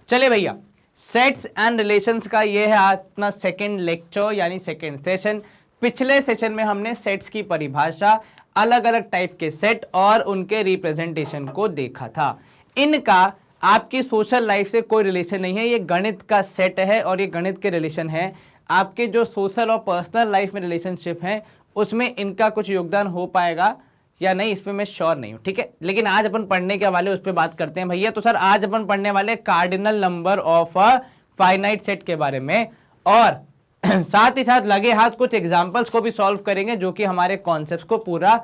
चले भैया, sets and relations का ये है आज अपना सेकेंड लेक्चर यानी सेकेंड सेशन। पिछले सेशन में हमने सेट्स की परिभाषा, अलग अलग टाइप के सेट और उनके रिप्रेजेंटेशन को देखा था। इनका आपकी सोशल लाइफ से कोई रिलेशन नहीं है, ये गणित का सेट है और ये गणित के रिलेशन है। आपके जो सोशल और पर्सनल लाइफ में रिलेशनशिप है उसमें इनका कुछ योगदान हो पाएगा या नहीं, इस पे मैं श्योर नहीं हूं, ठीक है। लेकिन आज अपन पढ़ने के वाले उस पर बात करते हैं भैया। तो सर आज अपन पढ़ने वाले cardinal number of a finite set के बारे में, और साथ ही साथ लगे हाथ कुछ एग्जांपल्स को भी सॉल्व करेंगे जो कि हमारे कॉन्सेप्ट्स को पूरा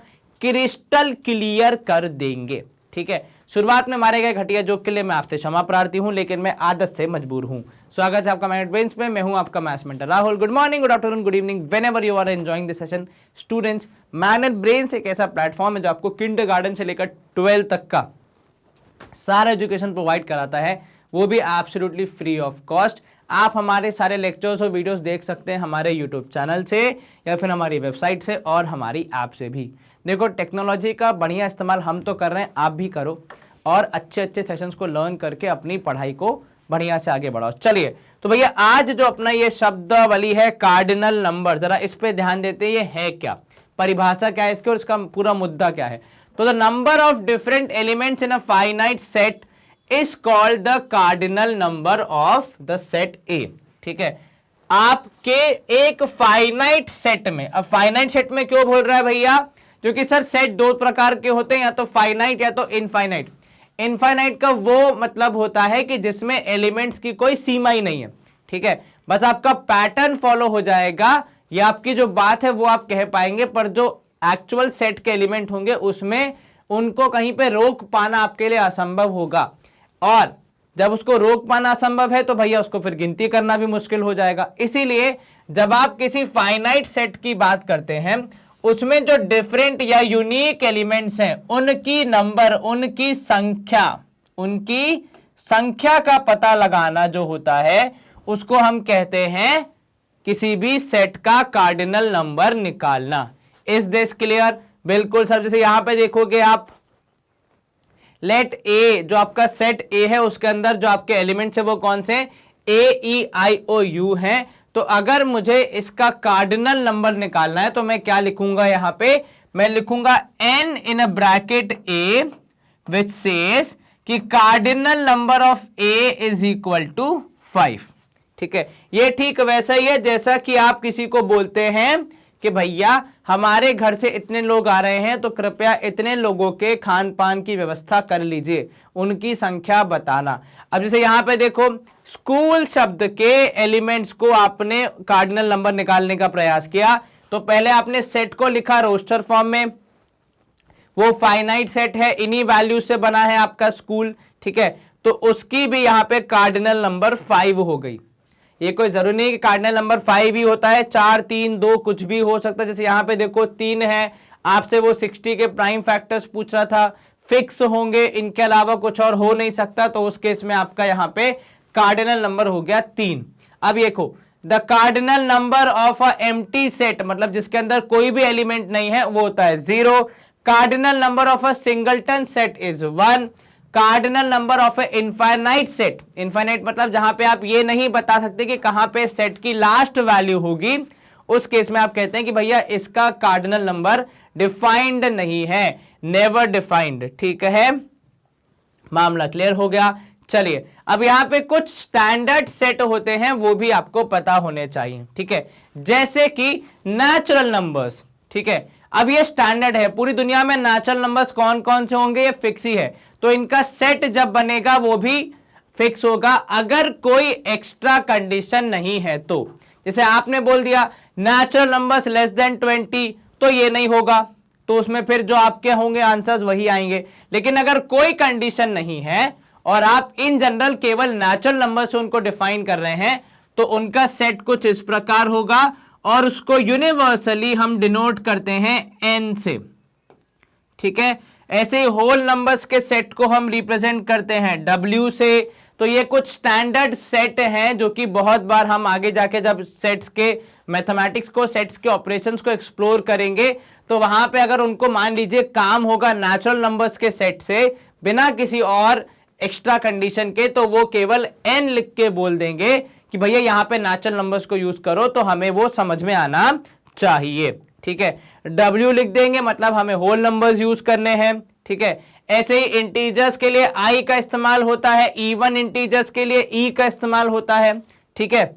क्रिस्टल क्लियर कर देंगे, ठीक है। शुरुआत में मारे गए घटिया जोक के लिए मैं आपसे क्षमा प्रार्थी हूं, लेकिन मैं आदत से मजबूर हूं। स्वागत है आपका मैथ ब्रेन्स में, मैं हूं आपका maths mentor Rahul. Good morning, good afternoon, good evening, whenever you are enjoying this session. Students, math brains एक ऐसा प्लेटफॉर्म है जो आपको किंडरगार्टन से लेकर 12 तक का सारा एजुकेशन प्रोवाइड कराता है, वो भी एब्सोल्युटली फ्री ऑफ कॉस्ट। आप हमारे सारे लेक्चर्स और वीडियोस देख सकते हैं हमारे यूट्यूब चैनल से या फिर हमारी वेबसाइट से और हमारी ऐप से भी। देखो, टेक्नोलॉजी का बढ़िया इस्तेमाल हम तो कर रहे हैं, आप भी करो और अच्छे अच्छे सेशंस को लर्न करके अपनी पढ़ाई को बढ़िया से आगे बढ़ाओ। चलिए तो भैया, आज जो अपना ये शब्दावली है कार्डिनल नंबर, जरा इस पे ध्यान देते हैं। ये है क्या, परिभाषा क्या है इसकी और इसका पूरा मुद्दा क्या है। तो the number of different elements in a finite set is called the cardinal number of the set ए, ठीक है। आपके एक फाइनाइट सेट में, अब फाइनाइट सेट में क्यों बोल रहा है भैया, क्योंकि सर सेट दो प्रकार के होते हैं, या तो फाइनाइट या तो इनफाइनाइट। इनफाइनाइट का वो मतलब होता है कि जिसमें एलिमेंट्स की कोई सीमा ही नहीं है, ठीक है। बस आपका पैटर्न फॉलो हो जाएगा, या आपकी जो बात है वो आप कह पाएंगे, पर जो एक्चुअल सेट के एलिमेंट होंगे उसमें उनको कहीं पे रोक पाना आपके लिए असंभव होगा। और जब उसको रोक पाना असंभव है तो भैया उसको फिर गिनती करना भी मुश्किल हो जाएगा। इसीलिए जब आप किसी फाइनाइट सेट की बात करते हैं उसमें जो डिफरेंट या यूनिक एलिमेंट्स हैं उनकी नंबर, उनकी संख्या का पता लगाना जो होता है उसको हम कहते हैं किसी भी सेट का कार्डिनल नंबर निकालना। Is this clear? बिल्कुल सर। जैसे यहां पे देखोगे आप, लेट ए, जो आपका सेट ए है उसके अंदर जो आपके एलिमेंट्स है वो कौन से, ए ई आई ओ यू हैं। तो अगर मुझे इसका कार्डिनल नंबर निकालना है तो मैं क्या लिखूंगा, यहां पे मैं लिखूंगा n in a bracket a which says कि cardinal number of a is equal to 5, ठीक है। ये ठीक वैसा ही है जैसा कि आप किसी को बोलते हैं कि भैया हमारे घर से इतने लोग आ रहे हैं तो कृपया इतने लोगों के खान पान की व्यवस्था कर लीजिए, उनकी संख्या बताना। अब जैसे यहां पे देखो, स्कूल शब्द के एलिमेंट्स को आपने कार्डिनल नंबर निकालने का प्रयास किया तो पहले आपने सेट को लिखा रोस्टर फॉर्म में, वो फाइनाइट सेट है, इन्हीं वैल्यू से बना है आपका स्कूल, ठीक है। तो उसकी भी यहां पे कार्डिनल नंबर 5 हो गई। ये कोई जरूरी नहीं कि कार्डिनल नंबर 5 ही होता है, 4 3 2 कुछ भी हो सकता है। जैसे यहां पे देखो 3 है, आपसे वो 60 के प्राइम फैक्टर्स पूछ रहा था, फिक्स होंगे, इनके अलावा कुछ और हो नहीं सकता, तो उस केस में आपका यहां पे कार्डिनल नंबर हो गया 3। अब देखो, the cardinal number of a empty set, मतलब जिसके अंदर कोई भी एलिमेंट नहीं है, वो होता है 0। Cardinal number of a singleton set is 1। Cardinal number of A infinite set, infinite मतलब जहां पे आप ये नहीं बता सकते कि कहां पे सेट की लास्ट वैल्यू होगी, उस केस में आप कहते हैं कि भैया इसका कार्डिनल नंबर डिफाइंड नहीं है, नेवर डिफाइंड, ठीक है। मामला क्लियर हो गया। चलिए, अब यहां पे कुछ स्टैंडर्ड सेट होते हैं वो भी आपको पता होने चाहिए, ठीक है। जैसे कि नेचुरल नंबर्स, ठीक है। अब ये स्टैंडर्ड है, पूरी दुनिया में नेचुरल नंबर्स कौन कौन से होंगे, ये फिक्स ही है, तो इनका सेट जब बनेगा वो भी फिक्स होगा अगर कोई एक्स्ट्रा कंडीशन नहीं है तो। जैसे आपने बोल दिया नेचुरल नंबर्स लेस देन 20, तो ये नहीं होगा, तो उसमें फिर जो आपके होंगे आंसर्स वही आएंगे। लेकिन अगर कोई कंडीशन नहीं है और आप इन जनरल केवल नेचुरल नंबर से उनको डिफाइन कर रहे हैं तो उनका सेट कुछ इस प्रकार होगा, और उसको यूनिवर्सली हम डिनोट करते हैं n से, ठीक है। ऐसे ही होल नंबर्स के सेट को हम रिप्रेजेंट करते हैं w से। तो ये कुछ स्टैंडर्ड सेट हैं जो कि बहुत बार हम आगे जाके जब सेट्स के मैथमेटिक्स को, सेट्स के ऑपरेशंस को एक्सप्लोर करेंगे तो वहां पे अगर उनको मान लीजिए काम होगा नेचुरल नंबर्स के सेट से बिना किसी और एक्स्ट्रा कंडीशन के, तो वो केवल n लिख के बोल देंगे कि भैया यहां पे नेचुरल नंबर्स को यूज करो, तो हमें वो समझ में आना चाहिए। ठीक है, w लिख देंगे मतलब हमें होल नंबर्स यूज करने हैं। ठीक है, ऐसे ही इंटीजर्स के लिए i का इस्तेमाल होता है, इवन इंटीजर्स के लिए e का इस्तेमाल होता है। ठीक है,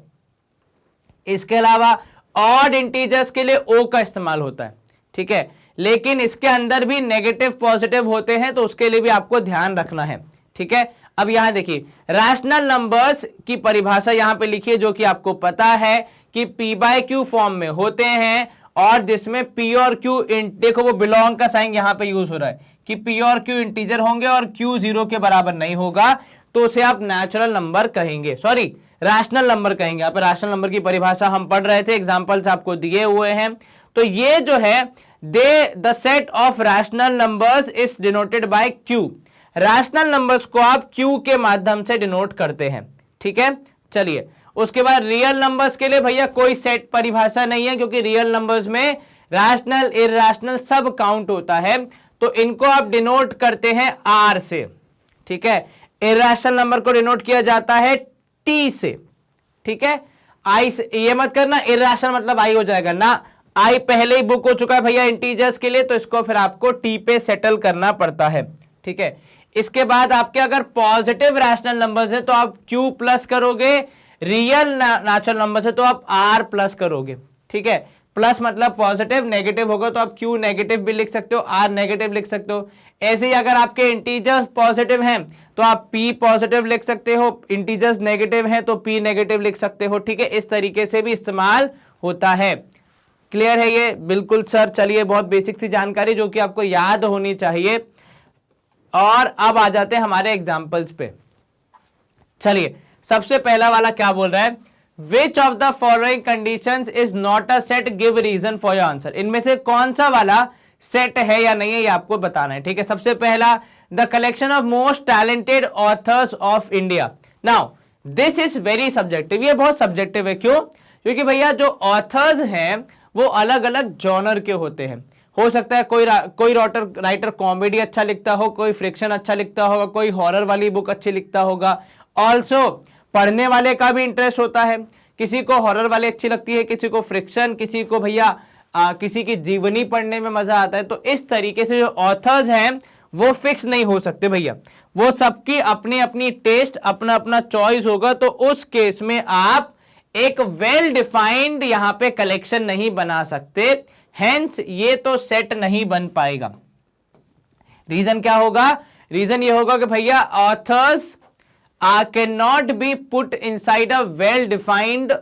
इसके अलावा ऑड इंटीजर्स के लिए o का इस्तेमाल होता है। ठीक है, लेकिन इसके अंदर भी नेगेटिव पॉजिटिव होते हैं, तो उसके लिए भी आपको ध्यान रखना है। ठीक है, अब यहां देखिए रैशनल नंबर्स की परिभाषा यहां पे लिखिए, जो कि आपको पता है कि p बाय क्यू फॉर्म में होते हैं, और जिसमें p और q देखो वो बिलोंग का साइन यहां पे यूज हो रहा है कि p और q इंटीजर होंगे और q 0 के बराबर नहीं होगा, तो उसे आप नेचुरल नंबर कहेंगे, सॉरी रैशनल नंबर कहेंगे। यहाँ पे रैशनल नंबर की परिभाषा हम पढ़ रहे थे, एग्जांपल्स आपको दिए हुए हैं। तो ये जो है the set of rational numbers is denoted by q। Rational numbers को आप q के माध्यम से डिनोट करते हैं। ठीक है, चलिए उसके बाद रियल नंबर्स के लिए भैया कोई सेट परिभाषा नहीं है, क्योंकि रियल नंबर्स में रैशनल इरैशनल सब काउंट होता है, तो इनको आप डिनोट करते हैं r से। ठीक है, इरैशनल नंबर को डिनोट किया जाता है t से। ठीक है, i से, ये मत करना इरैशनल मतलब i हो जाएगा ना, i पहले ही बुक हो चुका है भैया इंटीजर्स के लिए, तो इसको फिर आपको t पे सेटल करना पड़ता है। ठीक है, इसके बाद आपके अगर पॉजिटिव रैशनल नंबर्स है तो आप q प्लस करोगे, रियल नेचुरल नंबर है तो आप r प्लस करोगे। ठीक है, प्लस मतलब पॉजिटिव, नेगेटिव होगा तो आप q नेगेटिव भी लिख सकते हो, r नेगेटिव लिख सकते हो। ऐसे ही अगर आपके इंटीजर्स पॉजिटिव हैं तो आप p पॉजिटिव लिख सकते हो, इंटीजर्स नेगेटिव हैं तो p नेगेटिव लिख सकते हो। ठीक है, इस तरीके से भी इस्तेमाल होता है। क्लियर है ये? बिल्कुल सर। चलिए, बहुत बेसिक सी जानकारी जो कि आपको याद होनी चाहिए। और अब आ जाते हैं हमारे एग्जाम्पल्स पे। चलिए, सबसे पहला वाला क्या बोल रहा है, which of the following conditions is not a set, give reason for your answer. इनमें से कौन सा वाला सेट है या नहीं है ये आपको बताना है। ठीक है, सबसे पहला the collection of most talented authors of India. Now this is very subjective, ये बहुत सब्जेक्टिव है। क्यों? क्योंकि भैया जो ऑथर्स हैं वो अलग अलग जॉनर के होते हैं। हो सकता है कोई राइटर कॉमेडी अच्छा लिखता हो, कोई फ्रिक्शन अच्छा लिखता होगा, कोई हॉरर वाली बुक अच्छी लिखता होगा। ऑल्सो पढ़ने वाले का भी इंटरेस्ट होता है, किसी को हॉरर वाली अच्छी लगती है, किसी को फ्रिक्शन, किसी को भैया किसी की जीवनी पढ़ने में मजा आता है। तो इस तरीके से जो ऑथर्स हैं वो फिक्स नहीं हो सकते भैया, वो सबकी अपनी अपनी टेस्ट, अपना अपना चॉइस होगा। तो उस केस में आप एक वेल डिफाइंड यहां पे कलेक्शन नहीं बना सकते, हेंस ये तो सेट नहीं बन पाएगा। रीजन क्या होगा? रीजन ये होगा कि भैया authors can not be put inside a well defined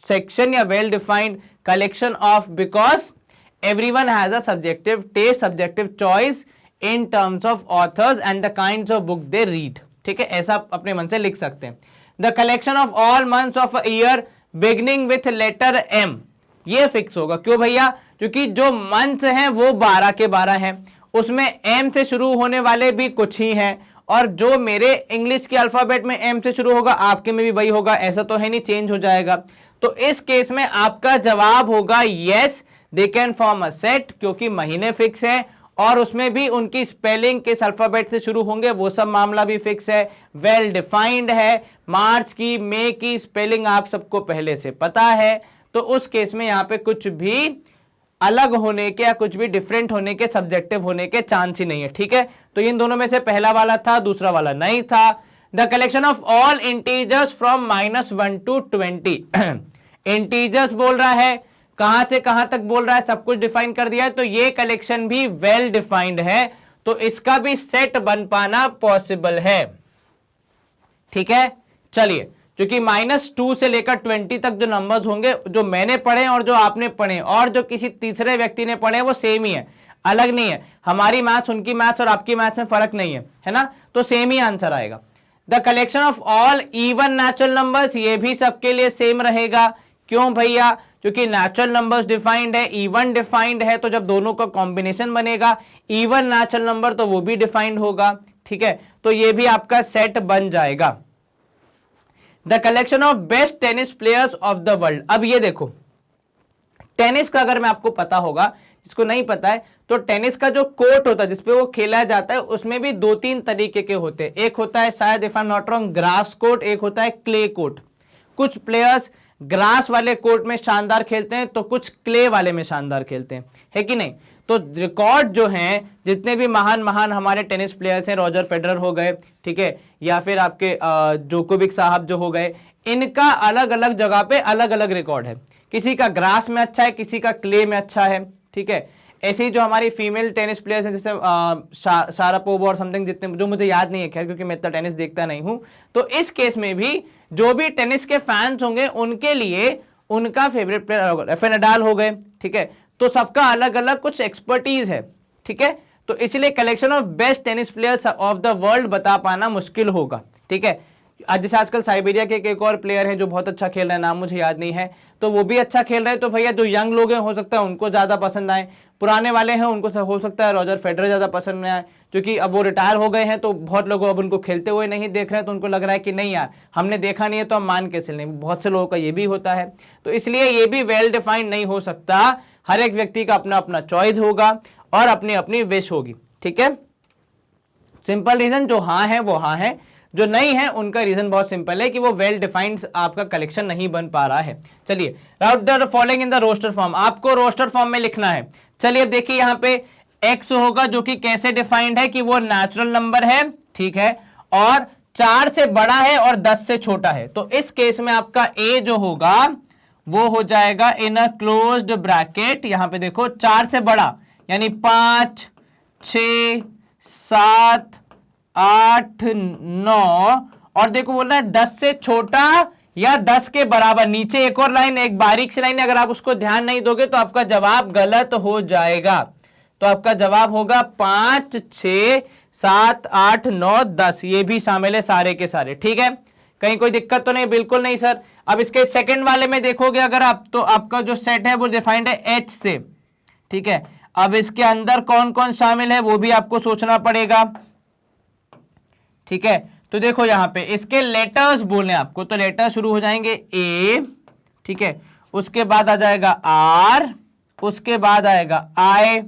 section या well defined collection of, because everyone has a subjective taste, subjective choice in terms of authors and the kinds of book they read. ठीक है, ऐसा अपने मन से लिख सकते हैं। The collection of all months of a year beginning with letter M, ये फिक्स होगा। क्यों भैया? क्योंकि जो मंथ्स हैं वो 12 के 12 हैं, उसमें M से शुरू होने वाले भी कुछ ही हैं, और जो मेरे इंग्लिश के अल्फाबेट में M से शुरू होगा आपके में भी वही होगा, ऐसा तो है नहीं चेंज हो जाएगा। तो इस केस में आपका जवाब होगा yes, they can form a set, क्योंकि महीने फिक्स है और उसमें भी उनकी स्पेलिंग किस अल्फाबेट से शुरू होंगे वो सब मामला भी फिक्स है, वेल डिफाइंड है। मार्च की, मई की स्पेलिंग आप सबको पहले से पता है, तो उस केस में यहाँ पे कुछ भी अलग होने के या कुछ भी डिफरेंट होने के, सब्जेक्टिव होने के चांस ही नहीं है। ठीक है, तो इन दोनों में से पहला वाला था, दूसरा वाला नहीं था। The collection of all integers from -1 to 20। Integers बोल रहा है, कहां से कहां तक बोल रहा है, सब कुछ डिफाइन कर दिया है, तो ये कलेक्शन भी वेल डिफाइंड है, तो इसका भी सेट बन पाना पॉसिबल है। ठीक है, चलिए, क्योंकि -2 से लेकर 20 तक जो नंबर्स होंगे, जो मैंने पढ़े और जो आपने पढ़े और जो किसी तीसरे व्यक्ति ने पढ़े, वो सेम ही है, अलग नहीं है। हमारी मैथ्स, उनकी मैथ्स और आपकी मैथ्स में फर्क नहीं है ना, तो सेम ही आंसर आएगा। The collection of all even natural numbers, ये भी सबके लिए सेम रहेगा। क्यों भैया? क्योंकि नेचुरल नंबर्स डिफाइंड है, इवन डिफाइंड है, तो जब दोनों का कॉम्बिनेशन बनेगा इवन नेचुरल नंबर, तो वो भी डिफाइंड होगा। ठीक है, तो ये भी आपका सेट बन जाएगा। The collection of best tennis players of the world. अब ये देखो, टेनिस का अगर मैं आपको पता होगा, जिसको नहीं पता है तो टेनिस का जो कोर्ट होता है जिसपे वो खेला जाता है उसमें भी 2-3 तरीके के होते हैं। एक होता है शायद if I am not wrong grass court, एक होता है क्ले कोर्ट। कुछ प्लेयर्स ग्रास वाले कोर्ट में शानदार खेलते हैं तो कुछ क्ले वाले में शानदार खेलते हैं, है कि नहीं। तो रिकॉर्ड जो हैं जितने भी महान महान हमारे टेनिस प्लेयर्स हैं, रॉजर फेडरर हो गए, ठीक है, या फिर आपके जोकोविक साहब जो हो गए, इनका अलग अलग जगह पे अलग अलग रिकॉर्ड है। किसी का ग्रास में अच्छा है, किसी का क्ले में अच्छा है, ठीक है। ऐसे ही जो हमारी फीमेल टेनिस प्लेयर्स हैं जैसे शारापोवा और समथिंग, जितने जो मुझे याद नहीं है खैर क्योंकि मैं इतना टेनिस देखता नहीं हूं, तो इस केस में भी जो भी टेनिस के फैंस होंगे उनके लिए उनका फेवरेट प्लेयर अलग होगा। राफेल नडाल हो गए, ठीक है, तो सबका अलग अलग कुछ एक्सपर्टीज है, ठीक है। तो इसलिए collection of best tennis players of the world बता पाना मुश्किल होगा, ठीक है। आज जैसे आजकल साइबेरिया के एक और प्लेयर है जो बहुत अच्छा खेल रहे हैं, नाम मुझे याद नहीं है, तो वो भी अच्छा खेल रहे हैं। तो भैया जो यंग लोग हैं हो सकता है उनको ज्यादा पसंद आए, पुराने वाले हैं उनको हो सकता है रॉजर फेडरर ज्यादा पसंद आए, क्योंकि अब वो रिटायर हो गए हैं तो बहुत लोग अब उनको खेलते हुए नहीं देख रहे हैं, तो उनको लग रहा है कि नहीं यार हमने देखा नहीं है तो हम मान कैसे लें। बहुत से लोगों का ये भी होता है, तो इसलिए ये भी वेल डिफाइंड नहीं हो सकता। हर एक व्यक्ति का अपना अपना चॉइस होगा और अपनी अपनी विश होगी, ठीक है। सिंपल रीजन जो हाँ है वो हाँ है, जो नहीं है उनका रीजन बहुत सिंपल है कि वो वेल डिफाइंड आपका कलेक्शन नहीं बन पा रहा है। चलिए, write the following in the roster form, आपको रोस्टर फॉर्म में लिखना है। चलिए अब देखिए यहाँ पे एक्स होगा जो कि कैसे डिफाइंड है कि वो नेचुरल नंबर है, ठीक है, और 4 से बड़ा है और 10 से छोटा है। तो इस केस में आपका ए जो होगा वो हो जाएगा इन अ क्लोज्ड ब्रैकेट, यहां पे देखो 4 से बड़ा यानी 5, 6, 7, 8, 9, और देखो बोल रहा है 10 से छोटा या 10 के बराबर। नीचे एक और लाइन, एक बारीक सी लाइन, अगर आप उसको ध्यान नहीं दोगे तो आपका जवाब गलत हो जाएगा। तो आपका जवाब होगा 5, 6, 7, 8, 9, 10, ये भी शामिल है सारे के सारे, ठीक है। कहीं कोई दिक्कत तो नहीं? बिल्कुल नहीं सर। अब इसके सेकंड वाले में देखोगे अगर आप, तो आपका जो सेट है वो डिफाइंड है एच से, ठीक है। अब इसके अंदर कौन कौन शामिल है वो भी आपको सोचना पड़ेगा, ठीक है। तो देखो यहां पे इसके लेटर्स बोलने आपको, तो लेटर शुरू हो जाएंगे ए, ठीक है, उसके बाद आ जाएगा आर, उसके बाद आएगा आई,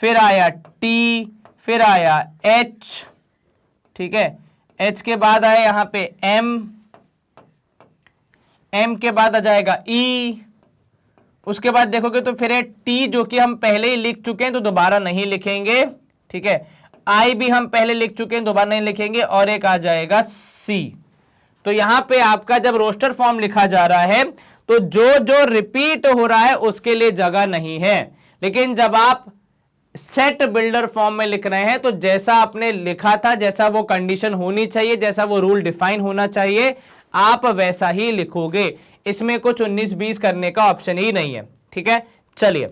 फिर आया टी, फिर आया एच, ठीक है, एच के बाद आया यहां पे एम, एम के बाद आ जाएगा ई, उसके बाद देखोगे तो फिर टी जो कि हम पहले ही लिख चुके हैं तो दोबारा नहीं लिखेंगे, ठीक है। आई भी हम पहले लिख चुके हैं, दोबारा नहीं लिखेंगे, और एक आ जाएगा सी। तो यहां पे आपका जब रोस्टर फॉर्म लिखा जा रहा है तो जो जो रिपीट हो रहा है उसके लिए जगह नहीं है, लेकिन जब आप सेट बिल्डर फॉर्म में लिख रहे हैं तो जैसा आपने लिखा था, जैसा वो कंडीशन होनी चाहिए, जैसा वो रूल डिफाइन होना चाहिए, आप वैसा ही लिखोगे। इसमें कुछ 19-20 करने का ऑप्शन ही नहीं है, ठीक है। चलिए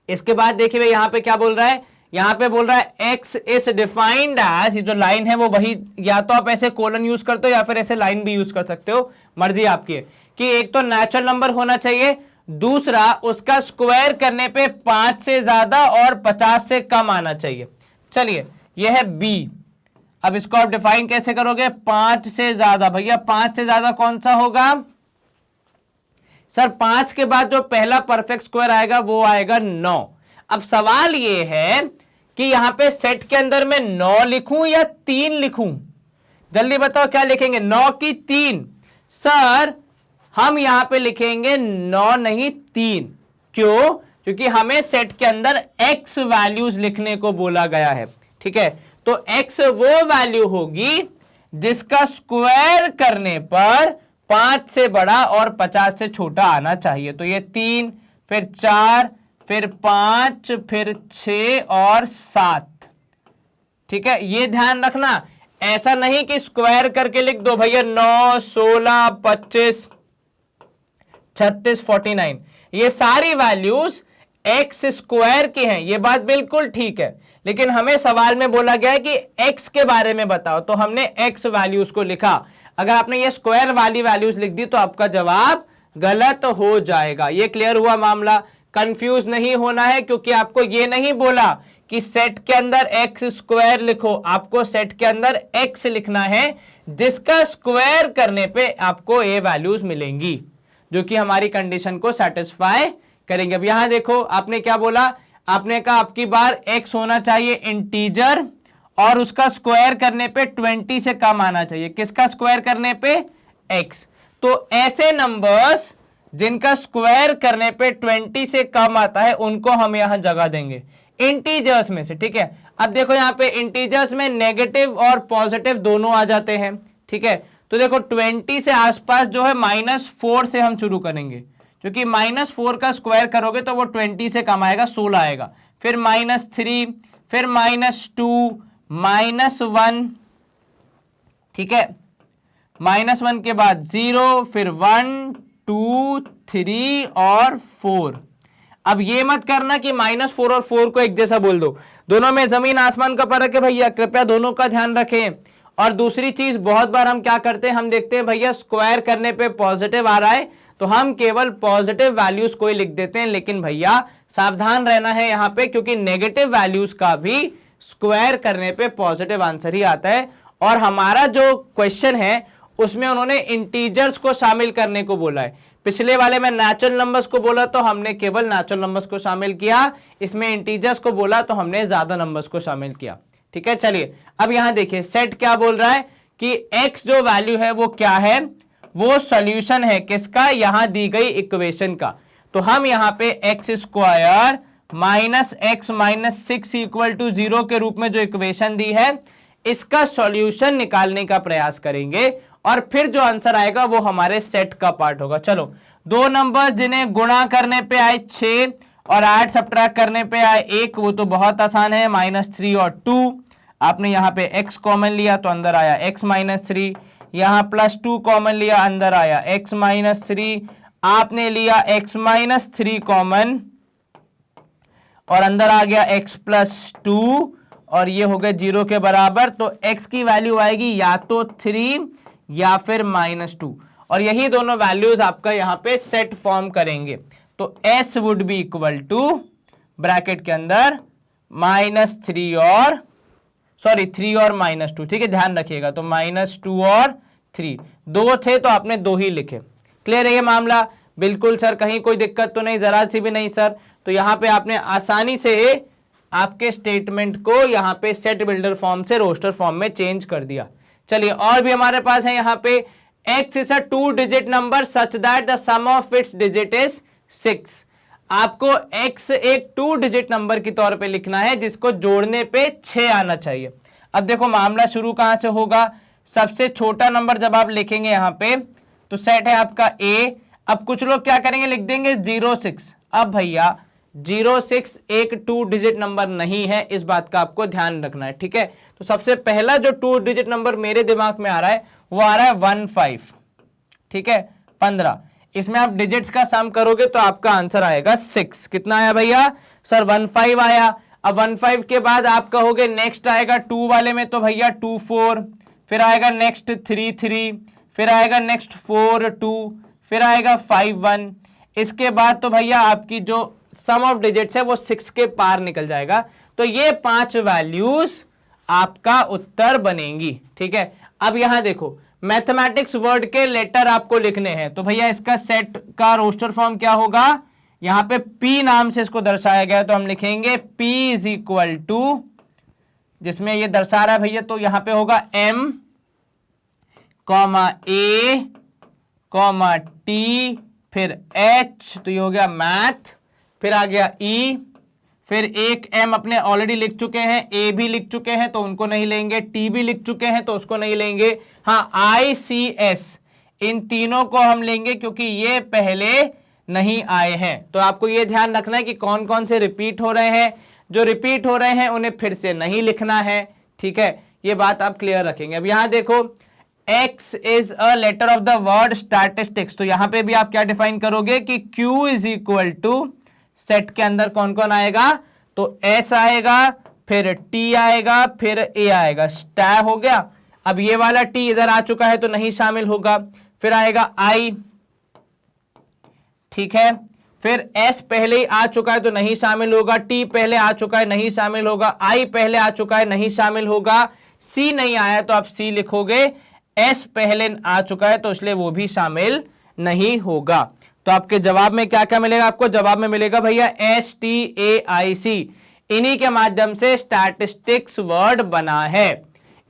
इसके बाद देखिए यहां पे क्या बोल रहा है, यहां पे बोल रहा है x इज डिफाइंड एज, ये जो लाइन है वो वही, या तो आप ऐसे कोलन यूज करते हो या फिर ऐसे लाइन भी यूज कर सकते हो, मर्जी आपकी है, कि एक तो नेचुरल नंबर होना चाहिए, दूसरा उसका स्क्वायर करने पे 5 से ज्यादा और 50 से कम आना चाहिए। चलिए यह है b। अब इसको आप डिफाइन कैसे करोगे? 5 से ज्यादा, भैया 5 से ज्यादा कौन सा होगा सर? 5 के बाद जो पहला परफेक्ट स्क्वायर आएगा वो आएगा 9। अब सवाल ये है कि यहां पे सेट के अंदर मैं 9 लिखूं या 3 लिखूं? जल्दी बताओ क्या लिखेंगे, 9 की 3? सर हम यहां पे लिखेंगे 9 नहीं 3। क्यों? क्योंकि हमें सेट के अंदर x वैल्यूज लिखने को बोला गया है, ठीक है। तो x वो वैल्यू होगी जिसका स्क्वायर करने पर 5 से बड़ा और 50 से छोटा आना चाहिए। तो ये 3, फिर 4, फिर 5, फिर 6 और 7, ठीक है। ये ध्यान रखना, ऐसा नहीं कि स्क्वायर करके लिख दो भैया 9, 16, 25, 36, 49, ये सारी वैल्यूज एक्स स्क्वायर की हैं, ये बात बिल्कुल ठीक है, लेकिन हमें सवाल में बोला गया है कि एक्स के बारे में बताओ, तो हमने एक्स वैल्यूज को लिखा। अगर आपने ये स्क्वायर वाली वैल्यूज लिख दी तो आपका जवाब गलत हो जाएगा। ये क्लियर हुआ मामला? कंफ्यूज नहीं होना है, क्योंकि आपको ये नहीं बोला कि सेट के अंदर एक्स स्क्वायर लिखो, आपको सेट के अंदर एक्स लिखना है जिसका स्क्वायर करने पे आपको ये वैल्यूज मिलेंगी, जो कि हमारी कंडीशन को सेटिस्फाई करेंगे। अब यहां देखो आपने क्या बोला, आपने कहा आपकी बार x होना चाहिए इंटीजर और उसका स्क्वायर करने पे 20 से कम आना चाहिए। किसका स्क्वायर करने पे? x। तो ऐसे नंबर्स जिनका स्क्वायर करने पे 20 से कम आता है उनको हम यहां जगह देंगे इंटीजर्स में से, ठीक है। अब देखो यहां पे इंटीजर्स में नेगेटिव और पॉजिटिव दोनों आ जाते हैं, ठीक है। तो देखो 20 से आसपास जो है -4 से हम शुरू करेंगे, क्योंकि -4 का स्क्वायर करोगे तो वो 20 से कम आएगा, 16 आएगा, फिर -3, फिर -2, -1, ठीक है, -1 के बाद 0, फिर 1, 2, 3 और 4। अब ये मत करना कि -4 और 4 को एक जैसा बोल दो, दोनों में जमीन आसमान का फर्क है भैया, कृपया दोनों का ध्यान रखें। और दूसरी चीज, बहुत बार हम क्या करते हैं, हम देखते हैं भैया स्क्वायर करने पे पॉजिटिव आ रहा है तो हम केवल पॉजिटिव वैल्यूज को ही लिख देते हैं, लेकिन भैया सावधान रहना है यहां पे, क्योंकि नेगेटिव वैल्यूज का भी स्क्वायर करने पे पॉजिटिव आंसर ही आता है। और हमारा जो क्वेश्चन है उसमें उन्होंने इंटीजर्स को शामिल करने को बोला है। पिछले वाले में नेचुरल नंबर्स को बोला तो हमने केवल नेचुरल नंबर्स को शामिल किया, इसमें इंटीजर्स को बोला तो हमने ज्यादा नंबर्स को शामिल किया, ठीक है। चलिए अब यहां देखिए सेट क्या बोल रहा है कि x जो वैल्यू है वो क्या है, वो सॉल्यूशन है किसका, यहां दी गई इक्वेशन का। तो हम यहां पे x square -x -6 equal to 0 के रूप में जो इक्वेशन दी है इसका सॉल्यूशन निकालने का प्रयास करेंगे और फिर जो आंसर आएगा वो हमारे सेट का पार्ट होगा। चलो, दो नंबर जिन्हें गुणा करने पे आए 6 और ऐड सब्ट्रैक्ट करने पे आए 1, वो तो बहुत आसान है, -3 और 2। आपने यहाँ पे x कॉमन लिया तो अंदर आया x -3, यहाँ +2 कॉमन लिया अंदर आया x -3, आपने लिया x -3 कॉमन और अंदर आ गया x +2 और ये हो गया 0 के बराबर। तो x की वैल्यू आएगी या तो 3 या फिर -2 और यही दोनों वैल्यूज आपका यहाँ पे सेट फॉर्म करेंगे। तो s would be equal to bracket के अंदर -3 और 3 और -2, ठीक है, ध्यान रखिएगा। तो -2 और 3, 2 थे तो आपने 2 ही लिखे। क्लियर है ये मामला? बिल्कुल सर, कहीं कोई दिक्कत तो नहीं, जरा सी भी नहीं सर। तो यहाँ पे आपने आसानी से आपके स्टेटमेंट को यहाँ पे सेट बिल्डर फॉर्म से रोस्टर फॉर्म में चेंज कर दिया। चलिए और भी हमारे पास है यहाँ पे, x is a 2 digit number such that the sum of its digit is 6। आपको x एक 2 डिजिट नंबर के तौर पे लिखना है जिसको जोड़ने पे 6 आना चाहिए। अब देखो मामला शुरू कहां से होगा, सबसे छोटा नंबर जब आप लिखेंगे यहाँ पे तो सेट है आपका a। अब कुछ लोग क्या करेंगे, लिख देंगे 06। अब भैया 06 एक 2 डिजिट नंबर नहीं है, इस बात का आपको ध्यान रखना है, ठीक है। तो सबसे पहला जो 2 डिजिट नंबर मेरे दिमाग में आ रहा है वो आ रहा है 15, ठीक है, 15। इसमें आप डिजिट्स का सम करोगे तो आपका आंसर आएगा 6। कितना आया भैया? सर 15 आया। अब 15 के बाद आप कहोगे नेक्स्ट आएगा 2 वाले में, तो भैया 2 4, फिर आएगा नेक्स्ट 3 3, फिर आएगा नेक्स्ट 4 2, फिर आएगा 5 1। इसके बाद तो भैया आपकी जो सम ऑफ डिजिट्स है वो 6 के पार निकल जाएगा। तो ये 5 वैल्यूज आपका उत्तर बनेंगी, ठीक है। अब यहां देखो मैथमेटिक्स वर्ड के लेटर आपको लिखने हैं, तो भैया इसका सेट का रोस्टर फॉर्म क्या होगा, यहां पे P नाम से इसको दर्शाया गया, तो हम लिखेंगे P इज इक्वल टू, जिसमें ये दर्शा रहा है भैया, तो यहां पे होगा M, A, T, फिर H, तो ये हो गया मैथ, फिर आ गया E, फिर एक M अपने ऑलरेडी लिख चुके हैं, A भी लिख चुके हैं तो उनको नहीं लेंगे, T भी लिख चुके हैं तो उसको नहीं लेंगे। हाँ, ICS, इन तीनों को हम लेंगे क्योंकि ये पहले नहीं आए हैं। तो आपको ये ध्यान रखना है कि कौन कौन से रिपीट हो रहे हैं, जो रिपीट हो रहे हैं उन्हें फिर से नहीं लिखना है, ठीक है, ये बात आप क्लियर रखेंगे। अब यहां देखो X is a letter of the word statistics, तो यहां पे भी आप क्या डिफाइन करोगे कि Q is equal to, set के अंदर कौन कौन आएगा, तो S आएगा, फिर T आएगा, फिर A आएगा, स्टै हो गया। अब ये वाला T इधर आ चुका है तो नहीं शामिल होगा, फिर आएगा I, ठीक है, फिर S पहले ही आ चुका है तो नहीं शामिल होगा, T पहले आ चुका है नहीं शामिल होगा, I पहले आ चुका है नहीं शामिल होगा, C नहीं आया तो आप C लिखोगे, S पहले आ चुका है तो इसलिए वो भी शामिल नहीं होगा। तो आपके जवाब में क्या क्या मिलेगा? आपको जवाब में मिलेगा भैया STAIC। इन्हीं के माध्यम से स्टैटिस्टिक्स वर्ड बना है।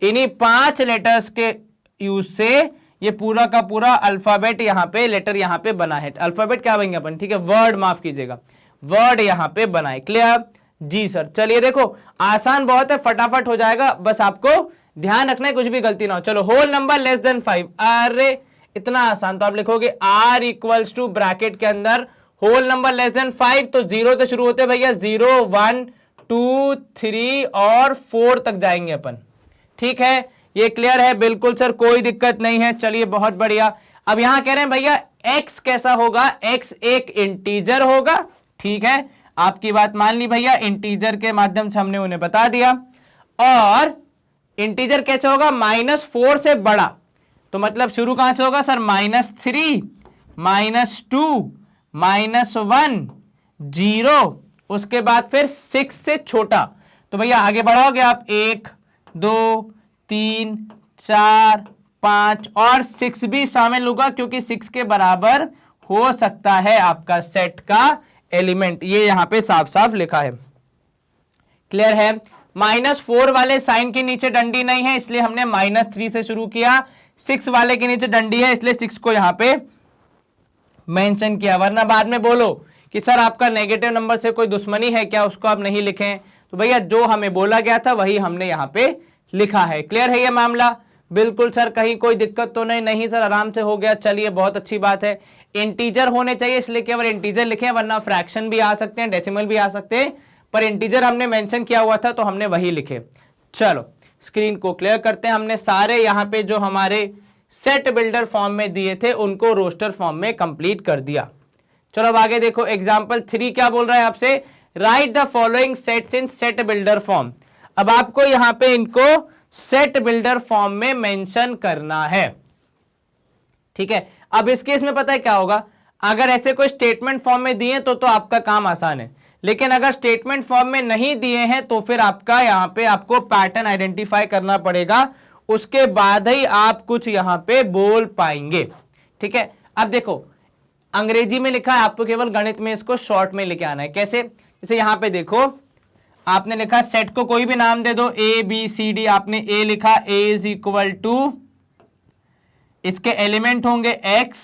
इन्हीं 5 लेटर्स के यूज से ये पूरा का पूरा अल्फाबेट यहाँ पे, लेटर यहाँ पे बना है। अल्फाबेट क्या बनेंगे अपन, ठीक है, वर्ड, माफ कीजिएगा, वर्ड यहाँ पे बनाए। क्लियर? जी सर। चलिए देखो, आसान बहुत है, फटाफट हो जाएगा, बस आपको ध्यान रखना है कुछ भी गलती ना हो। चलो, होल नंबर लेस देन 5, अरे इतना आसान। तो आप लिखोगे R इक्वल्स टू ब्रैकेट के अंदर होल नंबर लेस देन 5, तो 0 से शुरू होते हैं भैया, 0 1 2 3 और 4 तक जाएंगे अपन। ठीक है, ये क्लियर है? बिल्कुल सर, कोई दिक्कत नहीं है। चलिए बहुत बढ़िया। अब यहां कह रहे हैं भैया x कैसा होगा? x एक इंटीजर होगा। ठीक है, आपकी बात मान ली भैया, इंटीजर के माध्यम से हमने उन्हें बता दिया। और इंटीजर कैसे होगा? -4 से बड़ा। तो मतलब शुरू कहां से होगा सर? -3, -2, -1, 0, उसके बाद फिर 6 से छोटा। तो भैया आगे बढ़ाओगे आप, 1 2 3 4 5 और 6 भी शामिल होगा, क्योंकि 6 के बराबर हो सकता है आपका सेट का एलिमेंट। ये यहां पे साफ साफ लिखा है। क्लियर है? -4 वाले साइन के नीचे डंडी नहीं है, इसलिए हमने -3 से शुरू किया। 6 वाले के नीचे डंडी है, इसलिए 6 को यहां पे मेंशन किया। वरना बाद में बोलो कि सर आपका नेगेटिव नंबर से कोई दुश्मनी है क्या, उसको आप नहीं लिखें। तो भैया जो हमें बोला गया था वही हमने यहां पे लिखा है। क्लियर है ये मामला? बिल्कुल सर, कहीं कोई दिक्कत तो नहीं? नहीं सर, आराम से हो गया। चलिए बहुत अच्छी बात है। इंटीजर होने चाहिए, इसलिए केवल इंटीजर लिखे, वरना फ्रैक्शन भी आ सकते हैं, डेसिमल भी आ सकते हैं, पर इंटीजर हमने मेंशन किया हुआ था तो हमने वही लिखे। चलो स्क्रीन को क्लियर करते हैं। हमने सारे यहाँ पे जो हमारे सेट बिल्डर फॉर्म में दिए थे उनको रोस्टर फॉर्म में कंप्लीट कर दिया। चलो अब आगे देखो, एग्जाम्पल 3 क्या बोल रहा है आपसे? Right the following sets in set builder form. अब आपको यहां पे इनको सेट बिल्डर फॉर्म में मेंशन करना है। ठीक है, अब इस केस में पता है क्या होगा? अगर ऐसे कोई स्टेटमेंट फॉर्म में दिए तो आपका काम आसान है, लेकिन अगर स्टेटमेंट फॉर्म में नहीं दिए हैं तो फिर आपका यहां पे आपको पैटर्न आइडेंटिफाई करना पड़ेगा, उसके बाद ही आप कुछ यहां पे बोल पाएंगे। ठीक है, अब देखो अंग्रेजी में लिखा है, आपको केवल गणित में इसको शॉर्ट में लेके आना है। कैसे? जैसे यहां पे देखो, आपने लिखा सेट को कोई भी नाम दे दो, ABCD, आपने A लिखा, A इज इक्वल टू, इसके एलिमेंट होंगे x,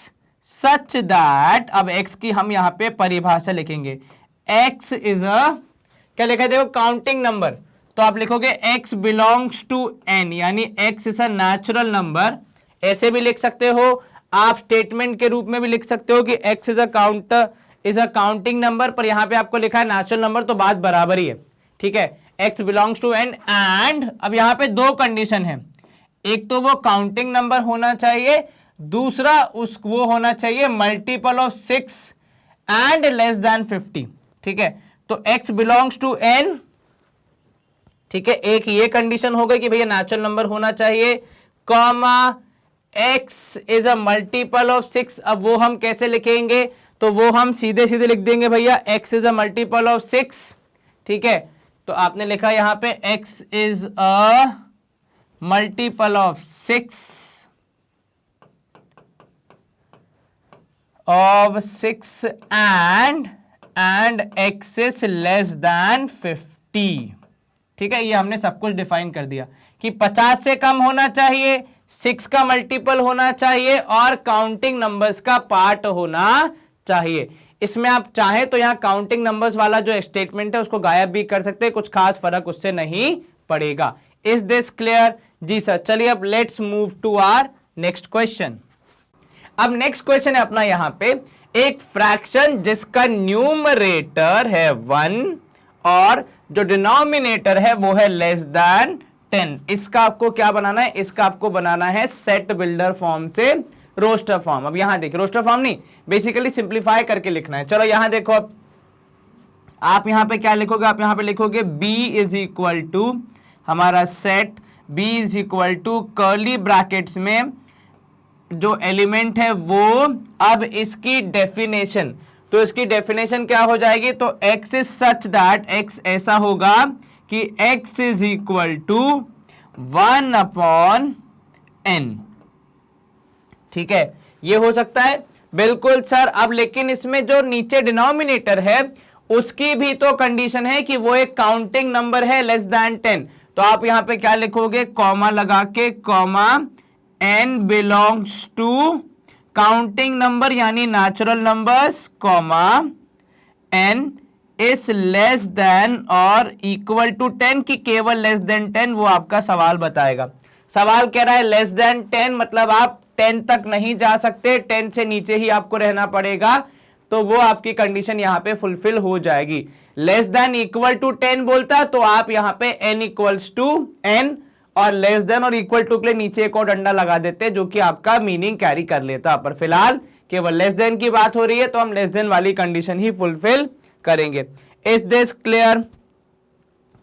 सच दैट, अब x की हम यहां पे परिभाषा लिखेंगे, x इज अ, क्या लिखा है देखो, काउंटिंग नंबर। तो आप लिखोगे x बिलोंग्स टू n, यानी x is a natural number. ऐसे भी लिख सकते हो आप, स्टेटमेंट के रूप में भी लिख सकते हो कि x is a counting number, पर यहां पे आपको लिखा है नेचुरल नंबर, तो बात बराबर ही है। ठीक है, x belongs to n and, अब यहां पे 2 कंडीशन है, एक तो वो काउंटिंग नंबर होना चाहिए, दूसरा वो होना चाहिए multiple of 6 and less than 50। ठीक है, तो x बिलोंग्स टू n, ठीक है, एक ये कंडीशन हो गई कि भैया नेचुरल नंबर होना चाहिए, comma x is a multiple of 6। अब वो हम कैसे लिखेंगे? तो वो हम सीधे सीधे लिख देंगे भैया, x is a multiple of 6। ठीक है, तो आपने लिखा यहां पे x is a multiple of 6 and x is less then 50। ठीक है, ये हमने सब कुछ डिफाइन कर दिया कि 50 से कम होना चाहिए, 6 का मल्टीपल होना चाहिए और काउंटिंग नंबर्स का पार्ट होना चाहिए। इसमें आप चाहें तो यहां काउंटिंग नंबर्स वाला जो स्टेटमेंट है उसको गायब भी कर सकते हैं, कुछ खास फर्क उससे नहीं पड़ेगा। Is this clear? जी सर। चलिए अब let's move to our next question. अब नेक्स्ट क्वेश्चन है अपना यहां पे, एक फ्रैक्शन जिसका न्यूमरेटर है 1 और जो डिनोमिनेटर है वो है लेस देन 10। इसका आपको क्या बनाना है? इसका आपको बनाना है सेट बिल्डर फॉर्म से रोस्टर फॉर्म। अब यहां देखिए, रोस्टर फॉर्म नहीं, बेसिकली सिंप्लीफाई करके लिखना है। चलो यहां देखो, अब आप यहां पे क्या लिखोगे? आप यहां पे लिखोगे b इज इक्वल टू हमारा set, b is equal to curly brackets में जो एलिमेंट है वो, अब इसकी डेफिनेशन, तो इसकी डेफिनेशन क्या हो जाएगी? तो x is such that, x ऐसा होगा कि x is equal to 1/n। ठीक है, ये हो सकता है, बिल्कुल सर। अब लेकिन इसमें जो नीचे डिनोमिनेटर है उसकी भी तो कंडीशन है कि वो एक काउंटिंग नंबर है लेस देन 10। तो आप यहां पे क्या लिखोगे, कॉमा लगा के, comma n belongs to counting number यानी natural numbers, comma n is less than और इक्वल टू 10 की केवल लेस देन 10, वो आपका सवाल बताएगा। सवाल कह रहा है लेस देन 10 मतलब आप 10 तक नहीं जा सकते, 10 से नीचे ही आपको रहना पड़ेगा, तो वो आपकी कंडीशन यहां पे फुलफिल हो जाएगी। लेस देन इक्वल टू 10 बोलता तो आप यहां पे n इक्वल्स टू n और लेस देन और इक्वल टू के लिए नीचे एक और डंडा लगा देते जो कि आपका मीनिंग कैरी कर लेता। पर फिलहाल केवल लेस देन की बात हो रही है तो हम लेस देन वाली कंडीशन ही फुलफिल करेंगे। Is this clear?